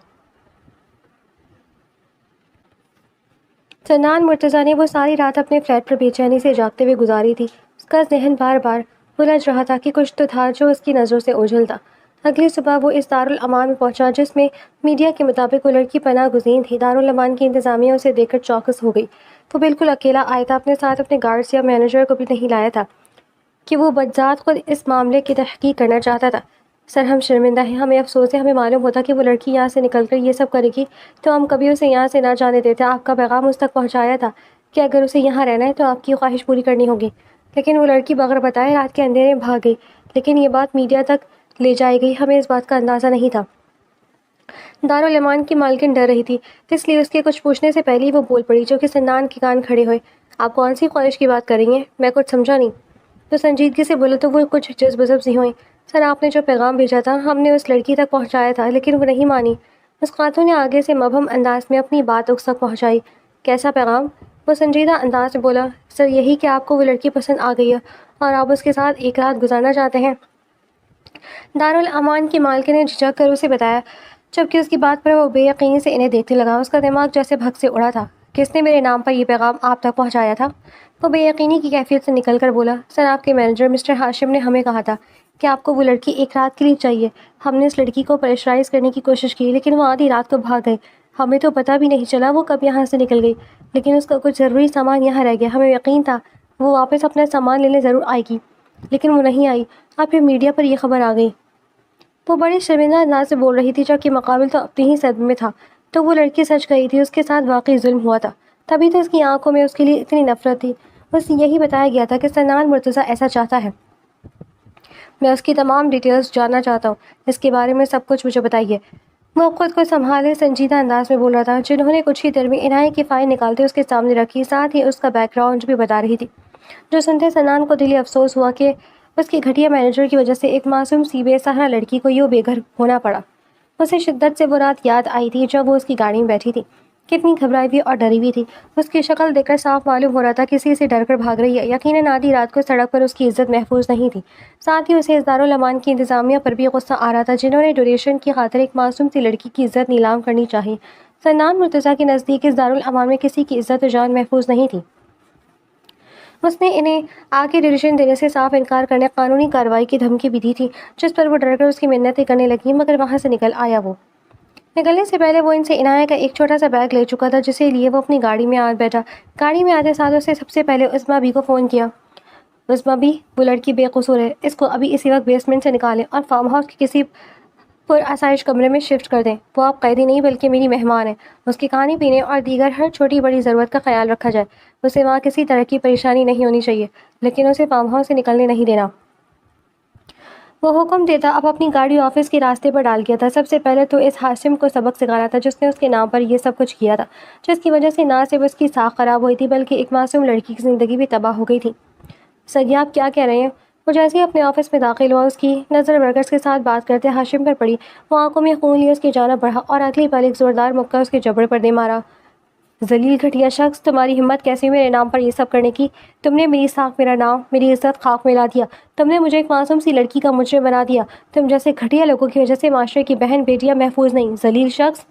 سنان مرتضیٰ نے وہ ساری رات اپنے فلیٹ پر بے چینی سے جاگتے ہوئے گزاری تھی۔ اس کا ذہن بار بار الجھ رہا تھا کہ کچھ تو تھا جو اس کی نظروں سے اوجھل تھا۔ اگلی صبح وہ اس دارالامان میں پہنچا جس میں میڈیا کے مطابق وہ لڑکی پناہ گزین تھی۔ دارالامان کی انتظامیہ اسے دیکھ کر چوکس ہو گئی۔ وہ بالکل اکیلا آیا تھا، اپنے ساتھ اپنے گارڈز یا مینیجر کو بھی نہیں لایا تھا کہ وہ بذات خود اس معاملے کی تحقیق کرنا چاہتا تھا۔ سر، ہم شرمندہ ہیں، ہمیں افسوس ہے، ہمیں معلوم ہوتا کہ وہ لڑکی یہاں سے نکل کر یہ سب کرے گی تو ہم کبھی اسے یہاں سے نہ جانے دیتے۔ آپ کا پیغام اس تک پہنچایا تھا کہ اگر اسے یہاں رہنا ہے تو آپ کی خواہش پوری کرنی ہوگی، لیکن وہ لڑکی بغیر بتائے رات کے اندھیرے میں بھاگ گئی۔ لیکن یہ بات میڈیا تک لے جائی گئی، ہمیں اس بات کا اندازہ نہیں تھا۔ دارالامان کی مالکن ڈر رہی تھی، اس لیے اس کے کچھ پوچھنے سے پہلے ہی وہ بول پڑی، جو کہ سنان کے کان کھڑے ہوئے۔ آپ کون سی خواہش کی بات کر رہی ہیں؟ میں کچھ سمجھا نہیں۔ تو سنجیدگی سے بولے تو وہ کچھ جذب وذب سی ہوئیں۔ سر، آپ نے جو پیغام بھیجا تھا ہم نے اس لڑکی تک پہنچایا تھا، لیکن وہ نہیں مانی۔ اس خاتون نے آگے سے مبہم انداز میں اپنی بات اس تک پہنچائی۔ کیسا پیغام؟ وہ سنجیدہ انداز میں بولا، سر یہی کہ آپ کو وہ لڑکی پسند آ گئی ہے اور آپ اس کے ساتھ ایک رات گزارنا چاہتے ہیں۔ دارالامان کی مالکن نے جھجک کر اسے بتایا، جبکہ اس کی بات پر وہ بے یقینی سے انہیں دیکھنے لگا۔ اس کا دماغ جیسے بھگ سے اڑا تھا۔ کس نے میرے نام پر یہ پیغام آپ تک پہنچایا تھا؟ وہ بے یقینی کی کیفیت سے نکل کر بولا، سر آپ کے مینیجر مسٹر ہاشم نے ہمیں کہا تھا کہ آپ کو وہ لڑکی ایک رات کے لیے چاہیے۔ ہم نے اس لڑکی کو پریشرائز کرنے کی کوشش کی، لیکن وہ آدھی رات کو بھاگ گئی۔ ہمیں تو پتہ بھی نہیں چلا وہ کب یہاں سے نکل گئی، لیکن اس کا کچھ ضروری سامان یہاں رہ گیا۔ ہمیں یقین تھا وہ واپس اپنا سامان لینے ضرور آئے گی، لیکن وہ نہیں آئی، اور پھر میڈیا پر یہ خبر آ گئی۔ وہ بڑی شرمندہ انداز سے بول رہی تھی، جبکہ مقابل تو اپنی ہی صدمے میں تھا۔ تو وہ لڑکی سچ گئی تھی، اس کے ساتھ واقعی ظلم ہوا تھا، تبھی تو اس کی آنکھوں میں اس کے لیے اتنی نفرت تھی۔ اسے یہی بتایا گیا تھا کہ سنان مرتضیٰ ایسا چاہتا ہے۔ میں اس کی تمام ڈیٹیلز جاننا چاہتا ہوں، اس کے بارے میں سب کچھ مجھے بتائیے۔ وہ خود کو سنبھالے سنجیدہ انداز میں بول رہا تھا، جنہوں نے کچھ ہی دیر میں عنایت کی فائل نکالتے اس کے سامنے رکھی، ساتھ ہی اس کا بیک گراؤنڈ بھی بتا رہی تھی، جو سنتے سنان کو دلی افسوس ہوا کہ اس کی گھٹیا مینیجر کی وجہ سے ایک معصوم سی بے سہرا لڑکی کو یوں بے گھر ہونا پڑا۔ اسے شدت سے وہ رات یاد آئی تھی جب وہ اس کی گاڑی میں بیٹھی تھی، کتنی گھبرائی ہوئی اور ڈری ہوئی تھی۔ اس کی شکل دیکھ کر صاف معلوم ہو رہا تھا کسی سے ڈر کر بھاگ رہی ہے، یقیناً آدھی رات کو سڑک پر اس کی عزت محفوظ نہیں تھی۔ ساتھ ہی اسے اس دارالامان کی انتظامیہ پر بھی غصہ آ رہا تھا، جنہوں نے ڈونیشن کی خاطر ایک معصوم سی لڑکی کی عزت نیلام کرنی چاہی۔ سنان مرتضیٰ کے نزدیک اس دارالامان میں کسی کی عزت و جان محفوظ نہیں تھی۔ اس نے انہیں آگے ڈونیشن دینے سے صاف انکار کرنے، قانونی کارروائی کی دھمکی بھی دی تھی، جس پر وہ ڈر کر اس کی منتیں کرنے لگیں، مگر وہاں سے نکل آیا۔ وہ نکلنے سے پہلے وہ ان سے عنایت کا ایک چھوٹا سا بیگ لے چکا تھا، جسے لیے وہ اپنی گاڑی میں آ بیٹھا۔ گاڑی میں آتے ساتھ اسے سب سے پہلے عظمیٰ بی کو فون کیا۔ عظمیٰ بی، وہ لڑکی بے قصور ہے، اس کو ابھی اسی وقت بیسمنٹ سے نکالیں اور فارم ہاؤس کے کسی پر آسائش کمرے میں شفٹ کر دیں۔ وہ آپ قیدی نہیں بلکہ میری مہمان ہے۔ اس کی کھانے پینے اور دیگر ہر چھوٹی بڑی ضرورت کا خیال رکھا جائے۔ اسے وہاں کسی طرح کی پریشانی نہیں ہونی چاہیے، لیکن اسے فارم ہاؤس سے نکلنے نہیں دینا۔ وہ حکم دیتا اب اپنی گاڑی آفس کے راستے پر ڈال گیا تھا۔ سب سے پہلے تو اس ہاشم کو سبق سکھانا تھا، جس نے اس کے نام پر یہ سب کچھ کیا تھا، جس کی وجہ سے نہ صرف اس کی ساکھ خراب ہوئی تھی بلکہ ایک معصوم لڑکی کی زندگی بھی تباہ ہو گئی تھی۔ سگیا، آپ کیا کہہ رہے ہیں؟ وہ جیسے ہی اپنے آفس میں داخل ہوا، اس کی نظر ورکرز کے ساتھ بات کرتے ہاشم پر پڑی۔ وہ آنکھوں میں خون لیے اس کی جانب بڑھا اور اگلی پل ایک زوردار مکہ اس کے جبڑے پر دے مارا۔ ذلیل گھٹیا شخص، تمہاری ہمت کیسے میرے نام پر یہ سب کرنے کی؟ تم نے میری ساکھ، میرا نام، میری عزت خاک میں لا دیا۔ تم نے مجھے ایک معصوم سی لڑکی کا مجرم بنا دیا۔ تم جیسے گھٹیا لوگوں کی وجہ سے معاشرے کی بہن بیٹیاں محفوظ نہیں، ذلیل شخص۔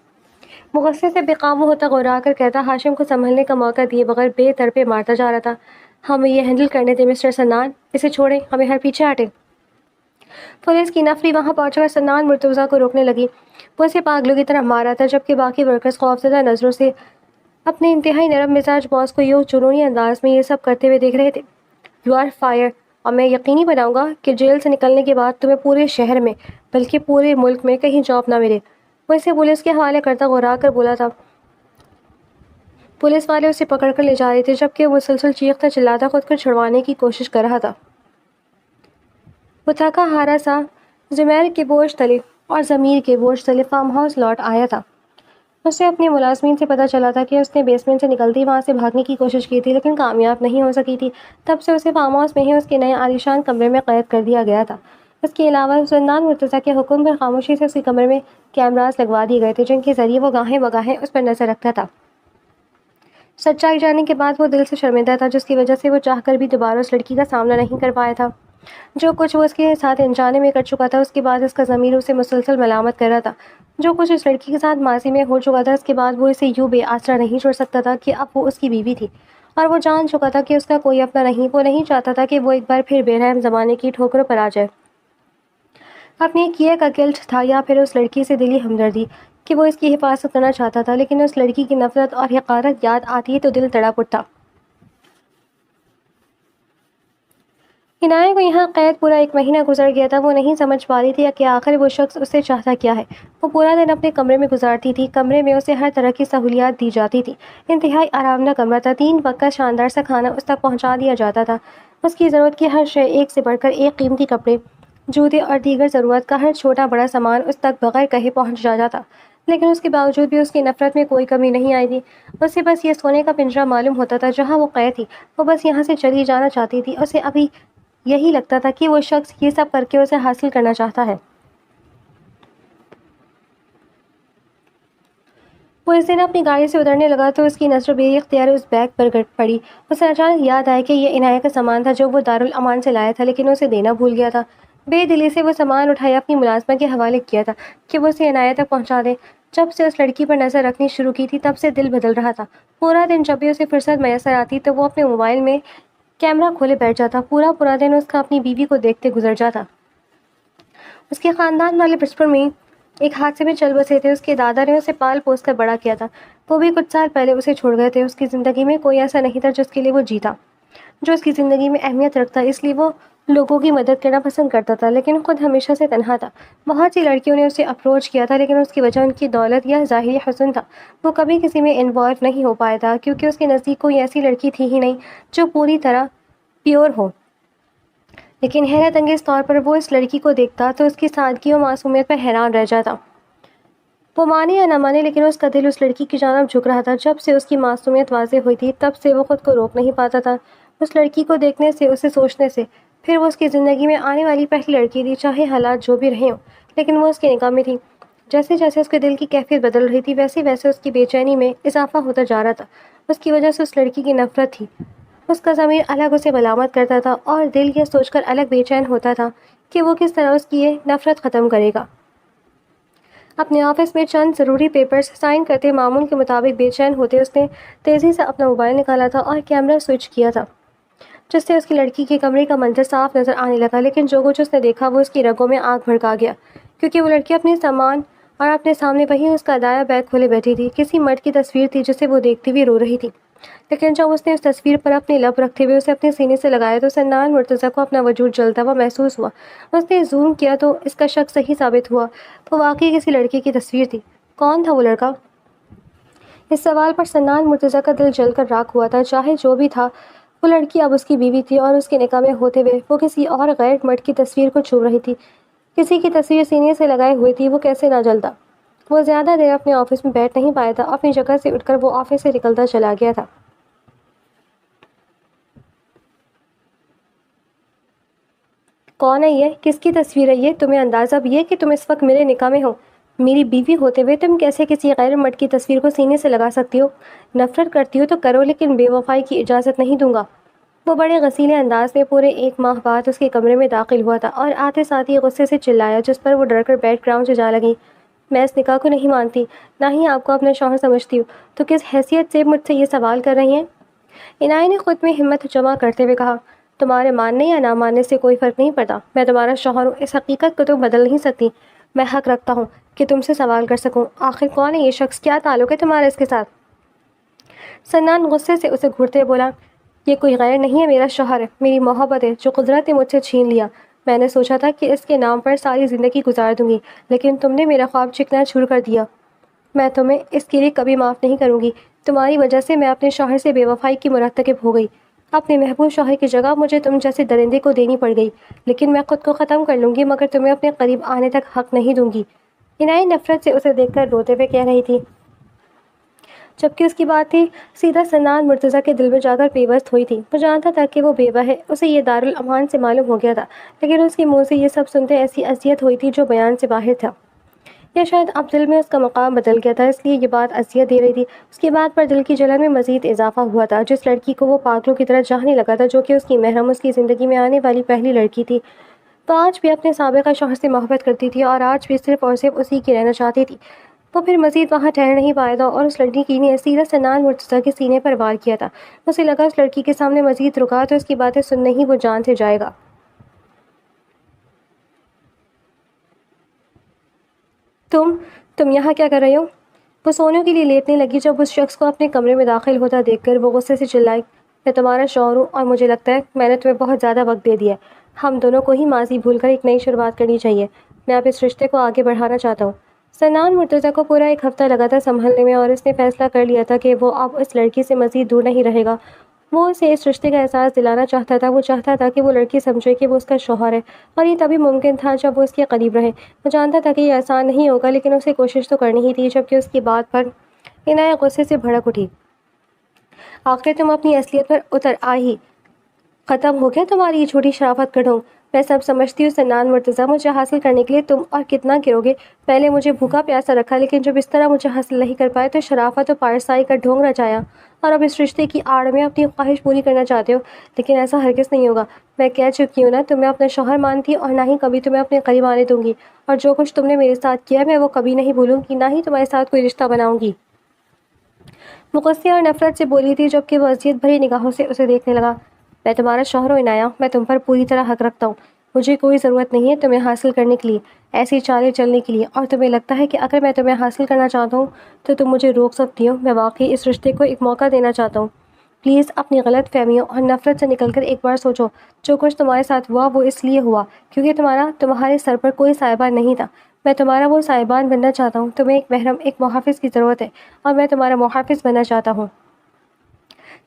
وہ غصے سے بے قابو ہوتا گھبرا کر کہتا، ہاشم کو سنبھلنے کا موقع دیے بغیر بے ترپے مارتا جا رہا تھا۔ ہمیں یہ ہینڈل کرنے دیں مسٹر سنان، اسے چھوڑیں، ہمیں ہر پیچھے ہٹیں۔ پولیس کی نفری وہاں پہنچ کر سنان مرتضیٰ کو روکنے لگی۔ وہ اسے پاگلوں کی طرح مار رہا تھا، جبکہ باقی ورکرز خوفزدہ نظروں سے اپنے انتہائی نرم مزاج باس کو یوں جنونی انداز میں یہ سب کرتے ہوئے دیکھ رہے تھے۔ یو آر فائر، اور میں یقینی بناؤں گا کہ جیل سے نکلنے کے بعد تمہیں پورے شہر میں بلکہ پورے ملک میں کہیں جاب نہ ملے۔ وہ اسے پولیس کے حوالے کرتا گھبرا کر بولا تھا۔ پولیس والے اسے پکڑ کر لے جا رہے تھے، جبکہ وہ مسلسل چیختا چلاتا خود کو چھڑوانے کی کوشش کر رہا تھا۔ وہ تھکا ہارا سا زمیر کے بوجھ تلے اور ضمیر کے بوجھ تلے فارم ہاؤس لوٹ آیا تھا۔ اسے اپنے ملازمین سے پتہ چلا تھا کہ اس نے بیسمنٹ سے نکلتے ہی وہاں سے بھاگنے کی کوشش کی تھی، لیکن کامیاب نہیں ہو سکی تھی۔ تب سے اسے فارم ہاؤس میں ہی اس کے نئے عالیشان کمرے میں قید کر دیا گیا تھا۔ اس کے علاوہ سنان مرتضیٰ کے حکم پر خاموشی سے اس کے کمرے میں کیمراز لگوا دیے گئے تھے، جن کے ذریعے وہ گاہیں بگاہیں اس پر نظر رکھتا تھا۔ سچائی جاننے کے بعد وہ دل سے شرمندہ تھا، جس کی وجہ سے وہ چاہ کر بھی دوبارہ اس لڑکی کا سامنا نہیں کر پایا تھا۔ جو کچھ وہ اس کے ساتھ انجانے میں کر چکا تھا، اس کے بعد اس کا ضمیر اسے مسلسل ملامت کر رہا تھا۔ جو کچھ اس لڑکی کے ساتھ ماضی میں ہو چکا تھا، اس کے بعد وہ اسے یوں بے آسرا نہیں چھوڑ سکتا تھا کہ اب وہ اس کی بیوی تھی، اور وہ جان چکا تھا کہ اس کا کوئی اپنا نہیں۔ وہ نہیں چاہتا تھا کہ وہ ایک بار پھر بے رحم زمانے کی ٹھوکروں پر آ جائے۔ اپنے کیے کا گلٹ تھا یا پھر اس لڑکی سے دلی ہمدردی کہ وہ اس کی حفاظت کرنا چاہتا تھا، لیکن اس لڑکی کی نفرت اور حقارت یاد آتی تو دل تڑپ اٹھتا۔ عنایت کو یہاں قید پورا 1 مہینہ گزر گیا تھا۔ وہ نہیں سمجھ پا رہی تھی کہ آخر وہ شخص اس سے چاہتا کیا ہے۔ وہ پورا دن اپنے کمرے میں گزارتی تھی۔ کمرے میں اسے ہر طرح کی سہولیات دی جاتی تھی۔ انتہائی آرام دہ کمرہ تھا، 3 وقت کا شاندار سا کھانا اس تک پہنچا دیا جاتا تھا۔ اس کی ضرورت کی ہر شے، ایک سے بڑھ کر ایک قیمتی کپڑے، جوتے اور دیگر ضرورت کا ہر چھوٹا بڑا سامان اس تک بغیر کہے پہنچ جاتا، لیکن اس کے باوجود بھی اس کی نفرت میں کوئی کمی نہیں آئی تھی۔ اسے بس یہ سونے کا پنجرہ معلوم ہوتا تھا جہاں وہ قید تھی۔ وہ بس یہاں سے چلی جانا چاہتی تھی۔ اسے ابھی یہی لگتا تھا کہ وہ شخص یہ سب کر کے اسے حاصل کرنا چاہتا ہے۔ وہ اس دن اپنی گاڑی سے اترنے لگا تو اس کی نظر بے اختیار اس بیگ پر پڑی۔ اسے اچانک یاد آیا کہ یہ عنایت کا سامان تھا جو وہ دارالامان سے لایا تھا، لیکن اسے دینا بھول گیا تھا۔ بے دلی سے وہ سامان اٹھایا، اپنی ملازمہ کے حوالے کیا تھا کہ وہ اسے عنایت تک پہنچا دے۔ جب سے اس لڑکی پر نظر رکھنی شروع کی تھی، تب سے دل بدل رہا تھا۔ پورا دن جب بھی اسے فرصت میسر آتی تو وہ اپنے موبائل میں کیمرہ کھولے بیٹھ جاتا۔ پورا دن اس کا اپنی بیوی کو دیکھتے گزر جاتا۔ اس کے خاندان والے بچپن میں ایک حادثے میں چل بسے تھے۔ اس کے دادا نے اسے پال پوس کر بڑا کیا تھا۔ وہ بھی کچھ سال پہلے اسے چھوڑ گئے تھے۔ اس کی زندگی میں کوئی ایسا نہیں تھا جس کے لیے وہ جیتا، جو اس کی زندگی میں اہمیت رکھتا، اس لیے وہ لوگوں کی مدد کرنا پسند کرتا تھا، لیکن خود ہمیشہ سے تنہا تھا۔ بہت سی لڑکیوں نے اسے اپروچ کیا تھا، لیکن اس کی وجہ ان کی دولت یا ظاہری حسن تھا۔ وہ کبھی کسی میں انوالو نہیں ہو پایا تھا، کیونکہ اس کے نزدیک کوئی ایسی لڑکی تھی ہی نہیں جو پوری طرح پیور ہو۔ لیکن حیرت انگیز طور پر وہ اس لڑکی کو دیکھتا تو اس کی سادگی و معصومیت پر حیران رہ جاتا۔ وہ مانے یا نہ مانے لیکن اس کا دل اس لڑکی کی جانب جھک رہا تھا۔ جب سے اس کی معصومیت واضح ہوئی تھی تب سے وہ خود کو روک نہیں پاتا تھا، اس لڑکی کو دیکھنے سے، اسے سوچنے سے۔ پھر وہ اس کی زندگی میں آنے والی پہلی لڑکی تھی، چاہے حالات جو بھی رہے ہوں، لیکن وہ اس کی نگاہ میں تھی۔ جیسے جیسے اس کے دل کی کیفیت بدل رہی تھی ویسے ویسے اس کی بے چینی میں اضافہ ہوتا جا رہا تھا۔ اس کی وجہ سے اس لڑکی کی نفرت تھی۔ اس کا ضمیر الگ اسے ملامت کرتا تھا اور دل یہ سوچ کر الگ بے چین ہوتا تھا کہ وہ کس طرح اس کی یہ نفرت ختم کرے گا۔ اپنے آفس میں چند ضروری پیپرز سائن کرتے معمول کے مطابق بے چین ہوتے اس نے تیزی سے اپنا موبائل نکالا تھا اور کیمرہ سوئچ کیا تھا، جس سے اس کی لڑکی کے کمرے کا منظر صاف نظر آنے لگا۔ لیکن جو کچھ اس نے دیکھا وہ اس کی رگوں میں آگ بھڑکا گیا، کیونکہ وہ لڑکی اپنے سامان اور اپنے سامنے وہیں اس کا دایا بیگ کھولے بیٹھی تھی۔ کسی مرد کی تصویر تھی جسے وہ دیکھتی ہوئی رو رہی تھی، لیکن جب اس نے اس تصویر پر اپنی لب رکھتے ہوئے اسے اپنے سینے سے لگایا تو سنان مرتضیٰ کو اپنا وجود جلتا ہوا محسوس ہوا۔ اس نے زوم کیا تو اس کا شک صحیح ثابت ہوا، وہ واقعی کسی لڑکی کی تصویر تھی۔ کون تھا وہ لڑکا؟ اس سوال پر سنان مرتضیٰ کا دل جل کر راکھ ہوا تھا۔ چاہے جو بھی تھا، وہ لڑکی اب اس کی بیوی تھی اور اس کے نکاح میں ہوتے ہوئے وہ کسی اور غیر مرد کی تصویر کو چھو رہی تھی۔ کسی کی تصویر سینے سے لگائے ہوئی تھی، وہ کیسے نہ جلتا؟ وہ زیادہ دیر اپنے آفس میں بیٹھ نہیں پایا تھا، اپنی جگہ سے اٹھ کر وہ آفس سے نکلتا چلا گیا تھا۔ کون ہے یہ؟ کس کی تصویر ہے یہ؟ تمہیں اندازہ بھی ہے کہ تم اس وقت میرے نکاح میں ہو؟ میری بیوی ہوتے ہوئے تم کیسے کسی غیر مرد کی تصویر کو سینے سے لگا سکتی ہو؟ نفرت کرتی ہو تو کرو، لیکن بے وفائی کی اجازت نہیں دوں گا۔ وہ بڑے غصیلے انداز میں پورے 1 ماہ بعد اس کے کمرے میں داخل ہوا تھا اور آتے ساتھ ہی غصے سے چلایا، جس پر وہ ڈر کر بیک گراؤنڈ سے جا لگی۔ میں اس نکاح کو نہیں مانتی، نہ ہی آپ کو اپنا شوہر سمجھتی ہوں، تو کس حیثیت سے مجھ سے یہ سوال کر رہی ہیں؟ عنایت نے خود میں ہمت جمع کرتے ہوئے کہا، تمہارے ماننے یا نہ ماننے سے کوئی فرق نہیں پڑتا، میں تمہارا شوہر ہوں، اس حقیقت کو تم بدل نہیں سکتی۔ میں حق رکھتا ہوں کہ تم سے سوال کر سکوں، آخر کون ہے یہ شخص؟ کیا تعلق ہے تمہارا اس کے ساتھ؟ سنان غصے سے اسے گھورتے بولا، یہ کوئی غیر نہیں ہے، میرا شوہر ہے، میری محبت ہے جو قدرت نے مجھ سے چھین لیا۔ میں نے سوچا تھا کہ اس کے نام پر ساری زندگی گزار دوں گی، لیکن تم نے میرا خواب چکنا چور کر دیا۔ میں تمہیں اس کے لیے کبھی معاف نہیں کروں گی۔ تمہاری وجہ سے میں اپنے شوہر سے بے وفائی کی مرتکب ہو گئی۔ اپنے محبوب شوہر کی جگہ مجھے تم جیسے درندے کو دینی پڑ گئی، لیکن میں خود کو ختم کر لوں گی مگر تمہیں اپنے قریب آنے تک حق نہیں دوں گی۔ عنایت نفرت سے اسے دیکھ کر روتے ہوئے کہہ رہی تھی، جبکہ اس کی بات تھی سیدھا سنان مرتضیٰ کے دل میں جا کر پیوست ہوئی تھی۔ وہ جانتا تھا کہ وہ بیوہ ہے، اسے یہ دارالامان سے معلوم ہو گیا تھا، لیکن اس کے منہ سے یہ سب سنتے ایسی اذیت ہوئی تھی جو بیان سے باہر تھا۔ یا شاید اب دل میں اس کا مقام بدل گیا تھا، اس لیے یہ بات اذیت دے رہی تھی۔ اس کی بات پر دل کی جلن میں مزید اضافہ ہوا تھا۔ جس لڑکی کو وہ پاگلوں کی طرح چاہنے لگا تھا، جو کہ اس کی محرم، اس کی زندگی میں آنے والی پہلی لڑکی تھی، وہ آج بھی اپنے سابقہ شوہر سے محبت کرتی تھی اور آج بھی صرف اور صرف اسی کی رہنا چاہتی تھی۔ وہ پھر مزید وہاں ٹھہر نہیں پایا تھا اور اس لڑکی نے سیدھا سنان مرتضیٰ کے سینے پر وار کیا تھا۔ اسے لگا اس لڑکی کے سامنے مزید رکا تو اس کی باتیں سننے ہی وہ جان سے جائے گا۔ تم یہاں کیا کر رہے ہو؟ وہ سونے کے لیے لیٹنے لگی جب اس شخص کو اپنے کمرے میں داخل ہوتا دیکھ کر وہ غصے سے چلائی، میں تمہارا شوہر ہوں اور مجھے لگتا ہے میں نے تمہیں بہت زیادہ وقت دے دیا ہے۔ ہم دونوں کو ہی ماضی بھول کر ایک نئی شروعات کرنی چاہیے۔ میں اب اس رشتے کو آگے بڑھانا چاہتا ہوں۔ سنان مرتضیٰ کو پورا 1 ہفتہ لگا تھا سنبھلنے میں اور اس نے فیصلہ کر لیا تھا کہ وہ اب اس لڑکی سے مزید دور نہیں رہے گا۔ وہ اسے اس رشتے کا احساس دلانا چاہتا تھا۔ وہ چاہتا تھا کہ وہ لڑکی سمجھے کہ وہ اس کا شوہر ہے، اور یہ تبھی ممکن تھا جب وہ اس کے قریب رہے۔ وہ جانتا تھا کہ یہ آسان نہیں ہوگا، لیکن اسے کوشش تو کرنی ہی تھی۔ جبکہ اس کی بات پر عنایت غصے سے بھڑک اٹھی، آخر تم اپنی اصلیت پر اتر آئی، ختم ہو گیا تمہاری یہ چھوٹی شرافت کا ڈھونگ۔ میں سب سمجھتی ہوں سنان مرتضیٰ، مجھے حاصل کرنے کے لیے تم اور کتنا گرو گے۔ پہلے مجھے بھوکا پیاسا رکھا، لیکن جب اس طرح مجھے حاصل نہیں کر پائے تو شرافت و پارسائی کا ڈھونگ رچایا، اور اب اس رشتے کی آڑ میں اپنی خواہش پوری کرنا چاہتے ہو۔ لیکن ایسا ہرگز نہیں ہوگا۔ میں کہہ چکی ہوں نا، تمہیں اپنا شوہر مانتی اور نہ ہی کبھی تمہیں اپنے قریب آنے دوں گی، اور جو کچھ تم نے میرے ساتھ کیا میں وہ کبھی نہیں بھولوں گی، نہ ہی تمہارے ساتھ کوئی رشتہ بناؤں گی۔ وہ غصے اور نفرت سے بولی تھی، جبکہ وہ اذیت بھری نگاہوں سے اسے دیکھنے لگا۔ میں تمہارا شوہر ہوں عنایت، میں تم پر پوری طرح حق رکھتا ہوں۔ مجھے کوئی ضرورت نہیں ہے تمہیں حاصل کرنے کے لیے، ایسی چالیں چلنے کے لیے، اور تمہیں لگتا ہے کہ اگر میں تمہیں حاصل کرنا چاہتا ہوں تو تم مجھے روک سکتی ہو۔ میں واقعی اس رشتے کو ایک موقع دینا چاہتا ہوں۔ پلیز اپنی غلط فہمیوں اور نفرت سے نکل کر ایک بار سوچو۔ جو کچھ تمہارے ساتھ ہوا وہ اس لیے ہوا کیونکہ تمہارے سر پر کوئی سائبان نہیں تھا۔ میں تمہارا وہ سائبان بننا چاہتا ہوں۔ تمہیں ایک محرم، ایک محافظ کی ضرورت ہے، اور میں تمہارا محافظ بننا چاہتا ہوں۔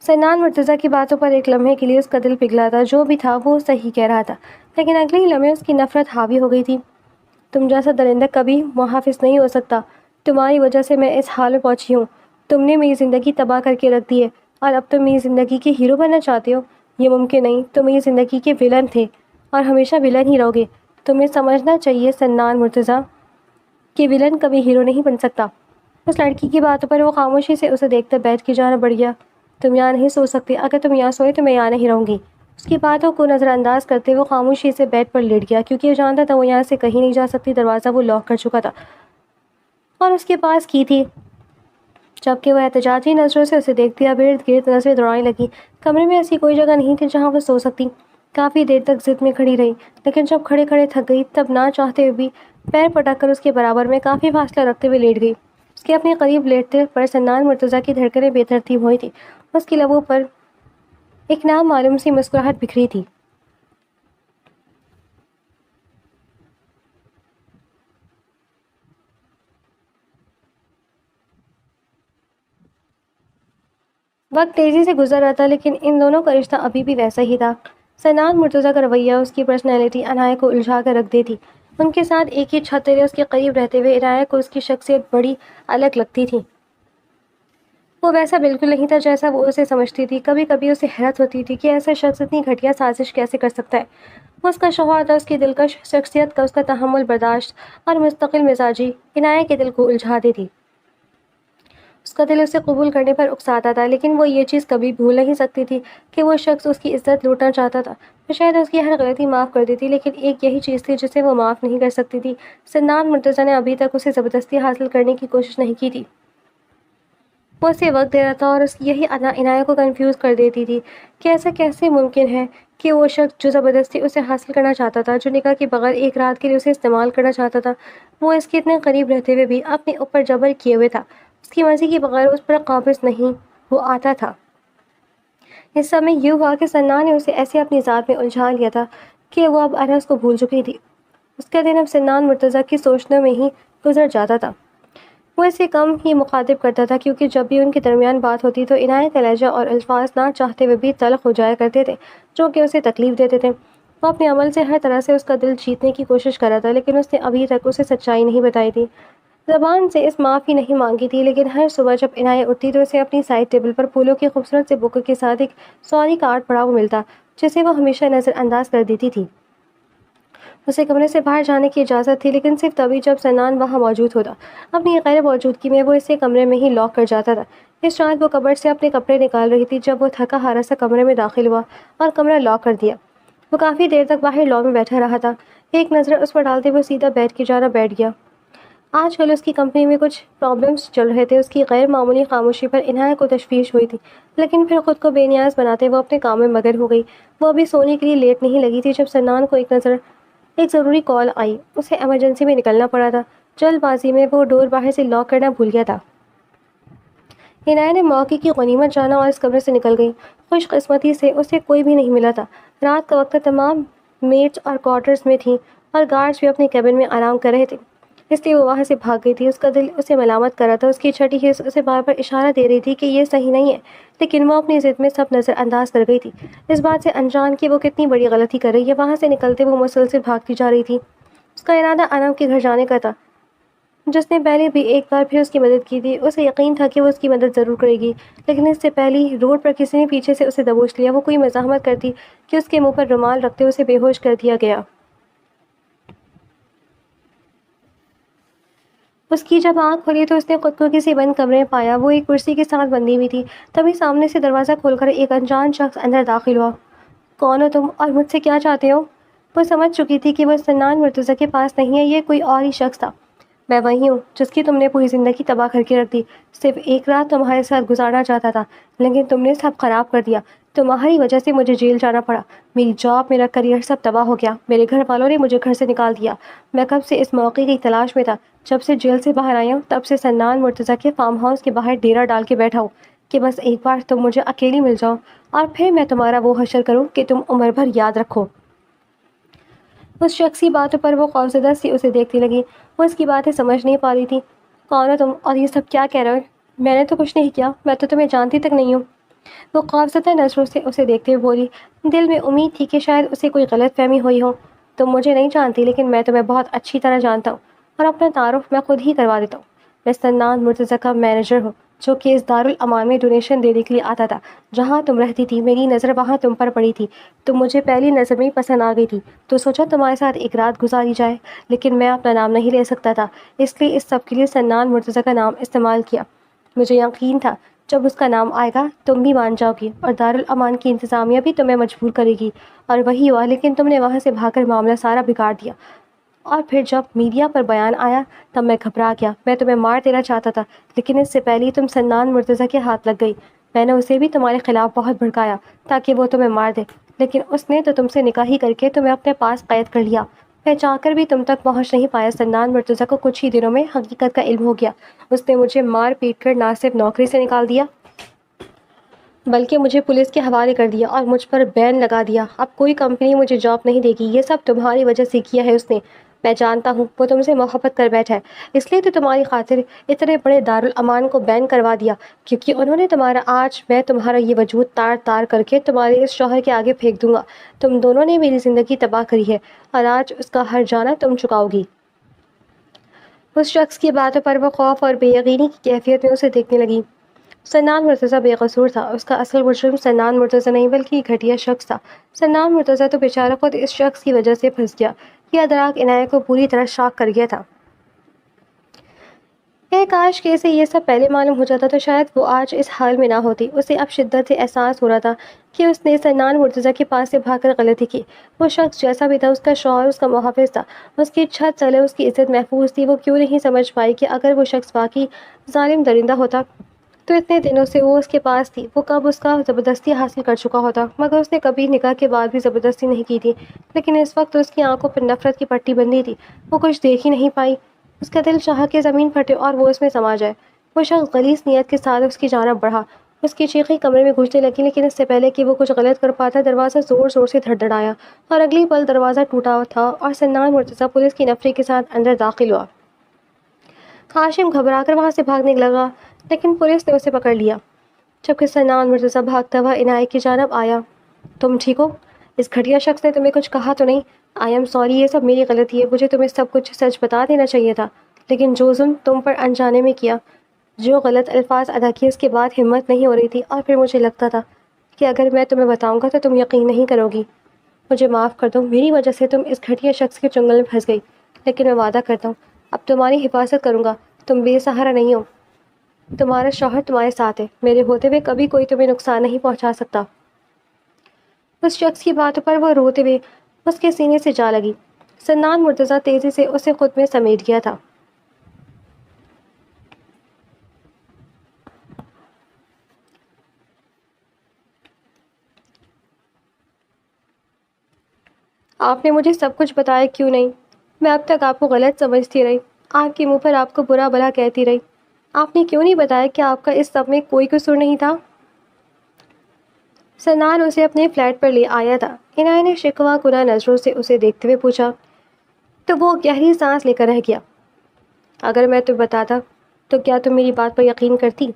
سنان مرتضیٰ کی باتوں پر ایک لمحے کے لیے اس کا دل پگھلا تھا۔ جو بھی تھا وہ صحیح کہہ رہا تھا، لیکن اگلے ہی لمحے اس کی نفرت حاوی ہو گئی تھی۔ تم جیسا درندہ کبھی محافظ نہیں ہو سکتا۔ تمہاری وجہ سے میں اس حال میں پہنچی ہوں. تم نے میری زندگی تباہ کر کے رکھ دی ہے اور اب تم میری زندگی کے ہیرو بننا چاہتے ہو. یہ ممکن نہیں. تم میری زندگی کے ولن تھے اور ہمیشہ ولن ہی رہو گے. تمہیں سمجھنا چاہیے سنان مرتضیٰ کہ ولن کبھی ہیرو نہیں بن سکتا. اس لڑکی کی باتوں پر وہ خاموشی سے اسے دیکھتے بیٹھ کے جانا بڑھ گیا. تم یہاں نہیں سو سکتے. اگر تم یہاں سوئے تو میں یہاں نہیں رہوں گی. اس کی باتوں کو نظر انداز کرتے وہ خاموشی سے بیڈ پر لیٹ گیا کیونکہ وہ جانتا تھا وہ یہاں سے کہیں نہیں جا سکتی. دروازہ وہ لاک کر چکا تھا اور اس کے پاس کی تھی. جبکہ وہ احتجاجی نظروں سے اسے دیکھتی اب ارد گرد نظریں دوڑانے لگی. کمرے میں ایسی کوئی جگہ نہیں تھی جہاں وہ سو سکتی. کافی دیر تک ضد میں کھڑی رہی لیکن جب کھڑے کھڑے تھک گئی تب نہ چاہتے ہوئے بھی پیر پٹک کر اس کے برابر میں کافی فاصلہ رکھتے ہوئے لیٹ گئی. اس کے اپنے قریب لیٹتے پر سنان مرتضیٰ کی دھڑکنیں بے ترتیب ہوئی تھی. اس کے لبوں پر ایک نامعلوم سی مسکراہٹ بکھری تھی. وقت تیزی سے گزر رہا تھا لیکن ان دونوں کا رشتہ ابھی بھی ویسا ہی تھا. سنان مرتضیٰ کا رویہ اس کی پرسنالٹی عنایت کو الجھا کر رکھ دیتی. ان کے ساتھ ایک ہی چھت تلے اس کے قریب رہتے ہوئے عنایت کو اس کی شخصیت بڑی الگ لگتی تھی. وہ ویسا بالکل نہیں تھا جیسا وہ اسے سمجھتی تھی. کبھی کبھی اسے حیرت ہوتی تھی کہ ایسا شخص اتنی گھٹیا سازش کیسے کر سکتا ہے. وہ اس کا شوہر تھا. اس کی دلکش شخصیت کا اس کا تحمل برداشت اور مستقل مزاجی عنایت کے دل کو الجھا دیتی. اس کا دل اسے قبول کرنے پر اکساتا تھا لیکن وہ یہ چیز کبھی بھول نہیں سکتی تھی کہ وہ شخص اس کی عزت لوٹنا چاہتا تھا. وہ شاید اس کی ہر غلطی معاف کر دیتی لیکن ایک یہی چیز تھی جسے وہ معاف نہیں کر سکتی تھی. سنان مرتضیٰ نے ابھی تک اسے زبردستی حاصل کرنے کی کوشش نہیں کی تھی. وہ اسے وقت دے رہا تھا اور اس کی یہی ادا عنایت کو کنفیوز کر دیتی تھی کہ ایسا کیسے ممکن ہے کہ وہ شخص جو زبردستی اسے حاصل کرنا چاہتا تھا, جو نکاح کے بغیر ایک رات کے لیے اسے استعمال کرنا چاہتا تھا, وہ اس کے اتنے قریب رہتے ہوئے بھی اپنے اوپر جبر کیے ہوئے تھا. اس کی مرضی کے بغیر اس پر قابض نہیں ہو آتا تھا. اس سمے یہ ہوا کہ سنان نے اسے ایسے اپنی ذات میں الجھا لیا تھا کہ وہ اب انس کو بھول چکی تھی. اس کا دن اب سنان مرتضیٰ کی سوچنے میں ہی گزر جاتا تھا. وہ اسے کم ہی مخاطب کرتا تھا کیونکہ جب بھی ان کے درمیان بات ہوتی تو عنایت کا لہجہ اور الفاظ نہ چاہتے ہوئے بھی تلخ ہو جایا کرتے تھے جو کہ اسے تکلیف دیتے تھے. وہ اپنے عمل سے ہر طرح سے اس کا دل جیتنے کی کوشش کر رہا تھا لیکن اس نے ابھی تک اسے سچائی نہیں بتائی تھی. زبان سے اس معافی نہیں مانگی تھی لیکن ہر صبح جب عنایت اٹھتی تو اسے اپنی سائڈ ٹیبل پر پھولوں کے خوبصورت سے بکے کے ساتھ ایک سوری کارڈ پڑا ہوا ملتا جسے وہ ہمیشہ نظر انداز کر دیتی تھی. اسے کمرے سے باہر جانے کی اجازت تھی لیکن صرف تبھی جب سنان وہاں موجود ہوتا. اپنی غیر موجودگی میں وہ اسے کمرے میں ہی لاک کر جاتا تھا. اس رات وہ کبرڈ سے اپنے کپڑے نکال رہی تھی جب وہ تھکا ہارا سا کمرے میں داخل ہوا اور کمرہ لاک کر دیا. وہ کافی دیر تک باہر لان میں بیٹھا رہا تھا. ایک نظر اس پر ڈالتے وہ سیدھا بیٹھ کے جانا بیٹھ گیا. آج کل اس کی کمپنی میں کچھ پرابلمس چل رہے تھے. اس کی غیر معمولی خاموشی پر عنایت کو تشویش ہوئی تھی لیکن پھر خود کو بے نیاز بناتے وہ اپنے کام میں مگن ہو گئی. وہ ابھی سونے کے لیے لیٹ نہیں لگی تھی جب سنان کو ایک ضروری کال آئی. اسے ایمرجنسی میں نکلنا پڑا تھا. جلد بازی میں وہ ڈور باہر سے لاک کرنا بھول گیا تھا. عنایت نے موقع کی غنیمت جانا اور اس کمرے سے نکل گئی. خوش قسمتی سے اسے کوئی بھی نہیں ملا تھا. رات کا وقت تمام میٹس اور کوارٹرز میں تھیں اور گارڈز بھی اپنے کیبن میں آرام کر رہے تھے اس لیے وہ وہاں سے بھاگ گئی تھی. اس کا دل اسے ملامت کر رہا تھا. اس کی چھٹی حص اسے بار بار اشارہ دے رہی تھی کہ یہ صحیح نہیں ہے لیکن وہ اپنی ضد میں سب نظر انداز کر گئی تھی اس بات سے انجان کہ وہ کتنی بڑی غلطی کر رہی ہے. وہاں سے نکلتے وہ مسلسل بھاگتی جا رہی تھی. اس کا ارادہ انم کے گھر جانے کا تھا جس نے پہلے بھی ایک بار پھر اس کی مدد کی تھی. اسے یقین تھا کہ وہ اس کی مدد ضرور کرے گی لیکن اس سے پہلے روڈ پر کسی نے پیچھے سے اسے دبوچ لیا. وہ کوئی مزاحمت کرتی کہ اس کے منہ پر رومال رکھتے اسے بے ہوش کر دیا گیا. اس کی جب آنکھ کھلی تو اس نے خود کو کسی بند کمرے میں پایا. وہ ایک کرسی کے ساتھ بندھی ہوئی تھی. تبھی سامنے سے دروازہ کھول کر ایک انجان شخص اندر داخل ہوا. کون ہو تم اور مجھ سے کیا چاہتے ہو؟ وہ سمجھ چکی تھی کہ وہ سنان مرتضیٰ کے پاس نہیں ہے. یہ کوئی اور ہی شخص تھا. میں وہی ہوں جس کی تم نے پوری زندگی تباہ کر کے رکھ دی. صرف ایک رات تمہارے ساتھ گزارنا چاہتا تھا لیکن تم نے سب خراب کر دیا. تمہاری وجہ سے مجھے جیل جانا پڑا. میری جاب, میرا کریئر سب تباہ ہو گیا. میرے گھر والوں نے مجھے گھر سے نکال دیا. میں کب سے اس موقع کی تلاش میں تھا. جب سے جیل سے باہر آئی ہوں تب سے سنان مرتضیٰ کے فارم ہاؤس کے باہر ڈیرا ڈال کے بیٹھا ہوں کہ بس ایک بار تم مجھے اکیلی مل جاؤ اور پھر میں تمہارا وہ حشر کروں کہ تم عمر بھر یاد رکھو. اس شخصی باتوں پر وہ خوفزدہ سی اسے دیکھتی لگی. وہ اس کی باتیں سمجھ نہیں پا رہی تھی. کون ہو تم اور یہ سب کیا کہہ رہے ہو؟ میں نے تو کچھ نہیں کیا. میں تو تمہیں جانتی تک نہیں ہوں. وہ خوفزدہ نظروں سے اسے دیکھتے ہوئے بولی. دل میں امید تھی کہ شاید اسے کوئی غلط فہمی ہوئی ہو. تم مجھے نہیں جانتی لیکن میں تمہیں بہت اچھی طرح جانتا ہوں اور اپنا تعارف میں خود ہی کروا دیتا ہوں. میں سنان مرتضیٰ کا مینیجر ہوں جو کہ اس دارالامان میں ڈونیشن دینے کے لیے آتا تھا جہاں تم رہتی تھی. میری نظر وہاں تم پر پڑی تھی. تم مجھے پہلی نظر میں ہی پسند آ گئی تھی تو سوچا تمہارے ساتھ ایک رات گزاری جائے. لیکن میں اپنا نام نہیں لے سکتا تھا اس لیے اس سب کے لیے سنان مرتضیٰ کا نام استعمال کیا. مجھے یقین تھا جب اس کا نام آئے گا تم بھی مان جاؤ گی اور دارالامان کی انتظامیہ بھی تمہیں مجبور کرے گی. اور وہی ہوا. لیکن تم نے وہاں سے بھاگ کر معاملہ سارا بگاڑ دیا. اور پھر جب میڈیا پر بیان آیا تب میں گھبرا گیا. میں تمہیں مار دینا چاہتا تھا لیکن اس سے پہلے تم سنان مرتضیٰ کے ہاتھ لگ گئی. میں نے اسے بھی تمہارے خلاف بہت بھڑکایا تاکہ وہ تمہیں مار دے لیکن اس نے تو تم سے نکاح ہی کر کے تمہیں اپنے پاس قید کر لیا. میں چاہ کر بھی تم تک پہنچ نہیں پایا. سنان مرتضیٰ کو کچھ ہی دنوں میں حقیقت کا علم ہو گیا. اس نے مجھے مار پیٹ کر نہ صرف نوکری سے نکال دیا بلکہ مجھے پولیس کے حوالے کر دیا اور مجھ پر بین لگا دیا. اب کوئی کمپنی مجھے جاب نہیں دے گی. یہ سب تمہاری وجہ سے کیا ہے اس نے. میں جانتا ہوں وہ تم سے محبت کر بیٹھا ہے اس لیے تو تمہاری خاطر اتنے بڑے دارالامان کو بین کروا دیا کیونکہ انہوں نے تمہارا آج میں تمہارا یہ وجود تار تار کر کے تمہارے اس شوہر کے آگے پھینک دوں گا. تم دونوں نے میری زندگی تباہ کری ہے اور آج اس کا ہر جانا تم چکاؤ گی. اس شخص کی باتوں پر وہ خوف اور بے یقینی کی کیفیت میں اسے دیکھنے لگی. سنان مرتضیٰ بے قصور تھا. اس کا اصل مجرم سنان مرتضیٰ نہیں بلکہ یہ گھٹیا شخص تھا. سنان مرتضیٰ تو بیچارہ خود اس شخص کی وجہ سے پھنس گیا. یہ ادراک عنایت کو پوری طرح شاک کر گیا تھا. کاش کہ اسے یہ سب پہلے معلوم ہو جاتا تو شاید وہ آج اس حال میں نہ ہوتی. اسے اب شدت سے احساس ہو رہا تھا کہ اس نے سنان مرتضیٰ کے پاس سے بھاگ کر غلطی کی. وہ شخص جیسا بھی تھا اس کا شوہر اس کا محافظ تھا. اس کی چھت تلے اس کی عزت محفوظ تھی. وہ کیوں نہیں سمجھ پائی کہ اگر وہ شخص واقعی ظالم درندہ ہوتا تو اتنے دنوں سے وہ اس کے پاس تھی. وہ کب اس کا زبردستی حاصل کر چکا ہوتا. مگر اس نے کبھی نکاح کے بعد بھی زبردستی نہیں کی تھی. لیکن اس وقت اس کی آنکھوں پر نفرت کی پٹی بندھی تھی. وہ کچھ دیکھ ہی نہیں پائی. اس کا دل چاہا کہ زمین پھٹے اور وہ اس میں سما جائے. وہ شخص غلیظ نیت کے ساتھ اس کی جانب بڑھا. اس کی چیخیں کمرے میں گونجنے لگی لیکن اس سے پہلے کہ وہ کچھ غلط کر پاتا دروازہ زور زور سے دھڑدھڑایا اور اگلی پل دروازہ ٹوٹا تھا اور سنان مرتضیٰ پولیس کی نفری کے ساتھ اندر داخل ہوا. ہاشم گھبرا کر وہاں سے بھاگنے لگا لیکن پولیس نے اسے پکڑ لیا. جبکہ سنان مرتضیٰ بھاگتا ہوا عنایت کی جانب آیا. تم ٹھیک ہو؟ اس گھٹیا شخص نے تمہیں کچھ کہا تو نہیں؟ I am sorry. یہ سب میری غلطی ہے. مجھے تمہیں سب کچھ سچ بتا دینا چاہیے تھا. لیکن جو ظلم تم پر انجانے میں کیا جو غلط الفاظ ادا کیے اس کے بعد ہمت نہیں ہو رہی تھی اور پھر مجھے لگتا تھا کہ اگر میں تمہیں بتاؤں گا تو تم یقین نہیں کرو گی. مجھے معاف کر دو. میری وجہ سے تم اس گھٹیا شخص کے چنگل میں پھنس گئی. لیکن میں وعدہ کرتا ہوں اب تمہاری حفاظت کروں گا. تم بے سہارا نہیں ہو. تمہارا شوہر تمہارے ساتھ ہے. میرے ہوتے ہوئے کبھی کوئی تمہیں نقصان نہیں پہنچا سکتا. اس شخص کی باتوں پر وہ روتے ہوئے اس کے سینے سے جا لگی. سنان مرتضیٰ تیزی سے اسے خود میں سمیٹ گیا تھا. آپ نے مجھے سب کچھ بتایا کیوں نہیں؟ میں اب تک آپ کو غلط سمجھتی رہی. آپ کے منہ پر آپ کو برا بھلا کہتی رہی. آپ نے کیوں نہیں بتایا کہ آپ کا اس سب میں کوئی قصور نہیں تھا؟ سنان اسے اپنے فلیٹ پر لے آیا تھا. عنایت نے شکوہ کناں نظروں سے اسے دیکھتے ہوئے پوچھا تو وہ گہری سانس لے کر رہ گیا. اگر میں تمہیں بتاتا تو کیا تم میری بات پر یقین کرتی؟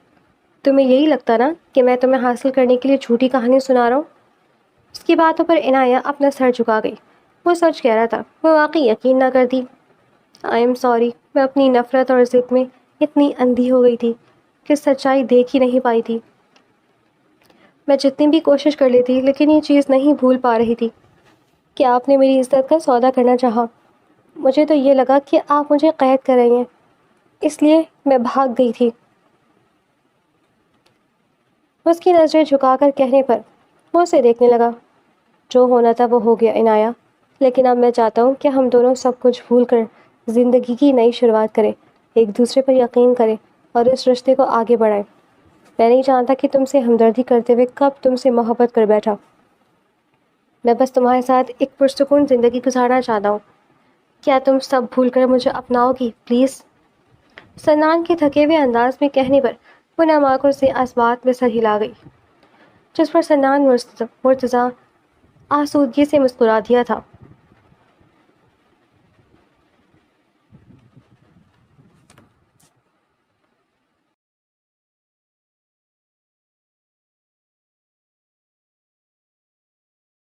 تمہیں یہی لگتا نا کہ میں تمہیں حاصل کرنے کے لیے جھوٹی کہانی سنا رہا ہوں؟ اس کی باتوں پر عنایت اپنا سر جھکا گئی. وہ سچ کہہ رہا تھا. وہ واقعی یقین نہ کرتی. I am sorry. میں اپنی نفرت اور ضد میں اتنی اندھی ہو گئی تھی کہ سچائی دیکھ ہی نہیں پائی تھی. میں جتنی بھی کوشش کر لیتی لیکن یہ چیز نہیں بھول پا رہی تھی کہ آپ نے میری عزت کا سودا کرنا چاہا. مجھے تو یہ لگا کہ آپ مجھے قید کر رہی ہیں اس لیے میں بھاگ گئی تھی. اس کی نظریں جھکا کر کہنے پر وہ اسے دیکھنے لگا. جو ہونا تھا وہ ہو گیا عنایت. لیکن اب میں چاہتا ہوں کہ ہم دونوں سب کچھ بھول کر زندگی کی نئی شروعات کریں. ایک دوسرے پر یقین کریں اور اس رشتے کو آگے بڑھائیں. میں نہیں جانتا کہ تم سے ہمدردی کرتے ہوئے کب تم سے محبت کر بیٹھا. میں بس تمہارے ساتھ ایک پرسکون زندگی گزارنا چاہتا ہوں. کیا تم سب بھول کر مجھے اپناؤ گی پلیز؟ سنان کے تھکے ہوئے انداز میں کہنے پر وہ نم آنکھوں سے اس بات میں سر ہلا گئی جس پر سنان مرتضیٰ آسودگی سے مسکرا دیا تھا.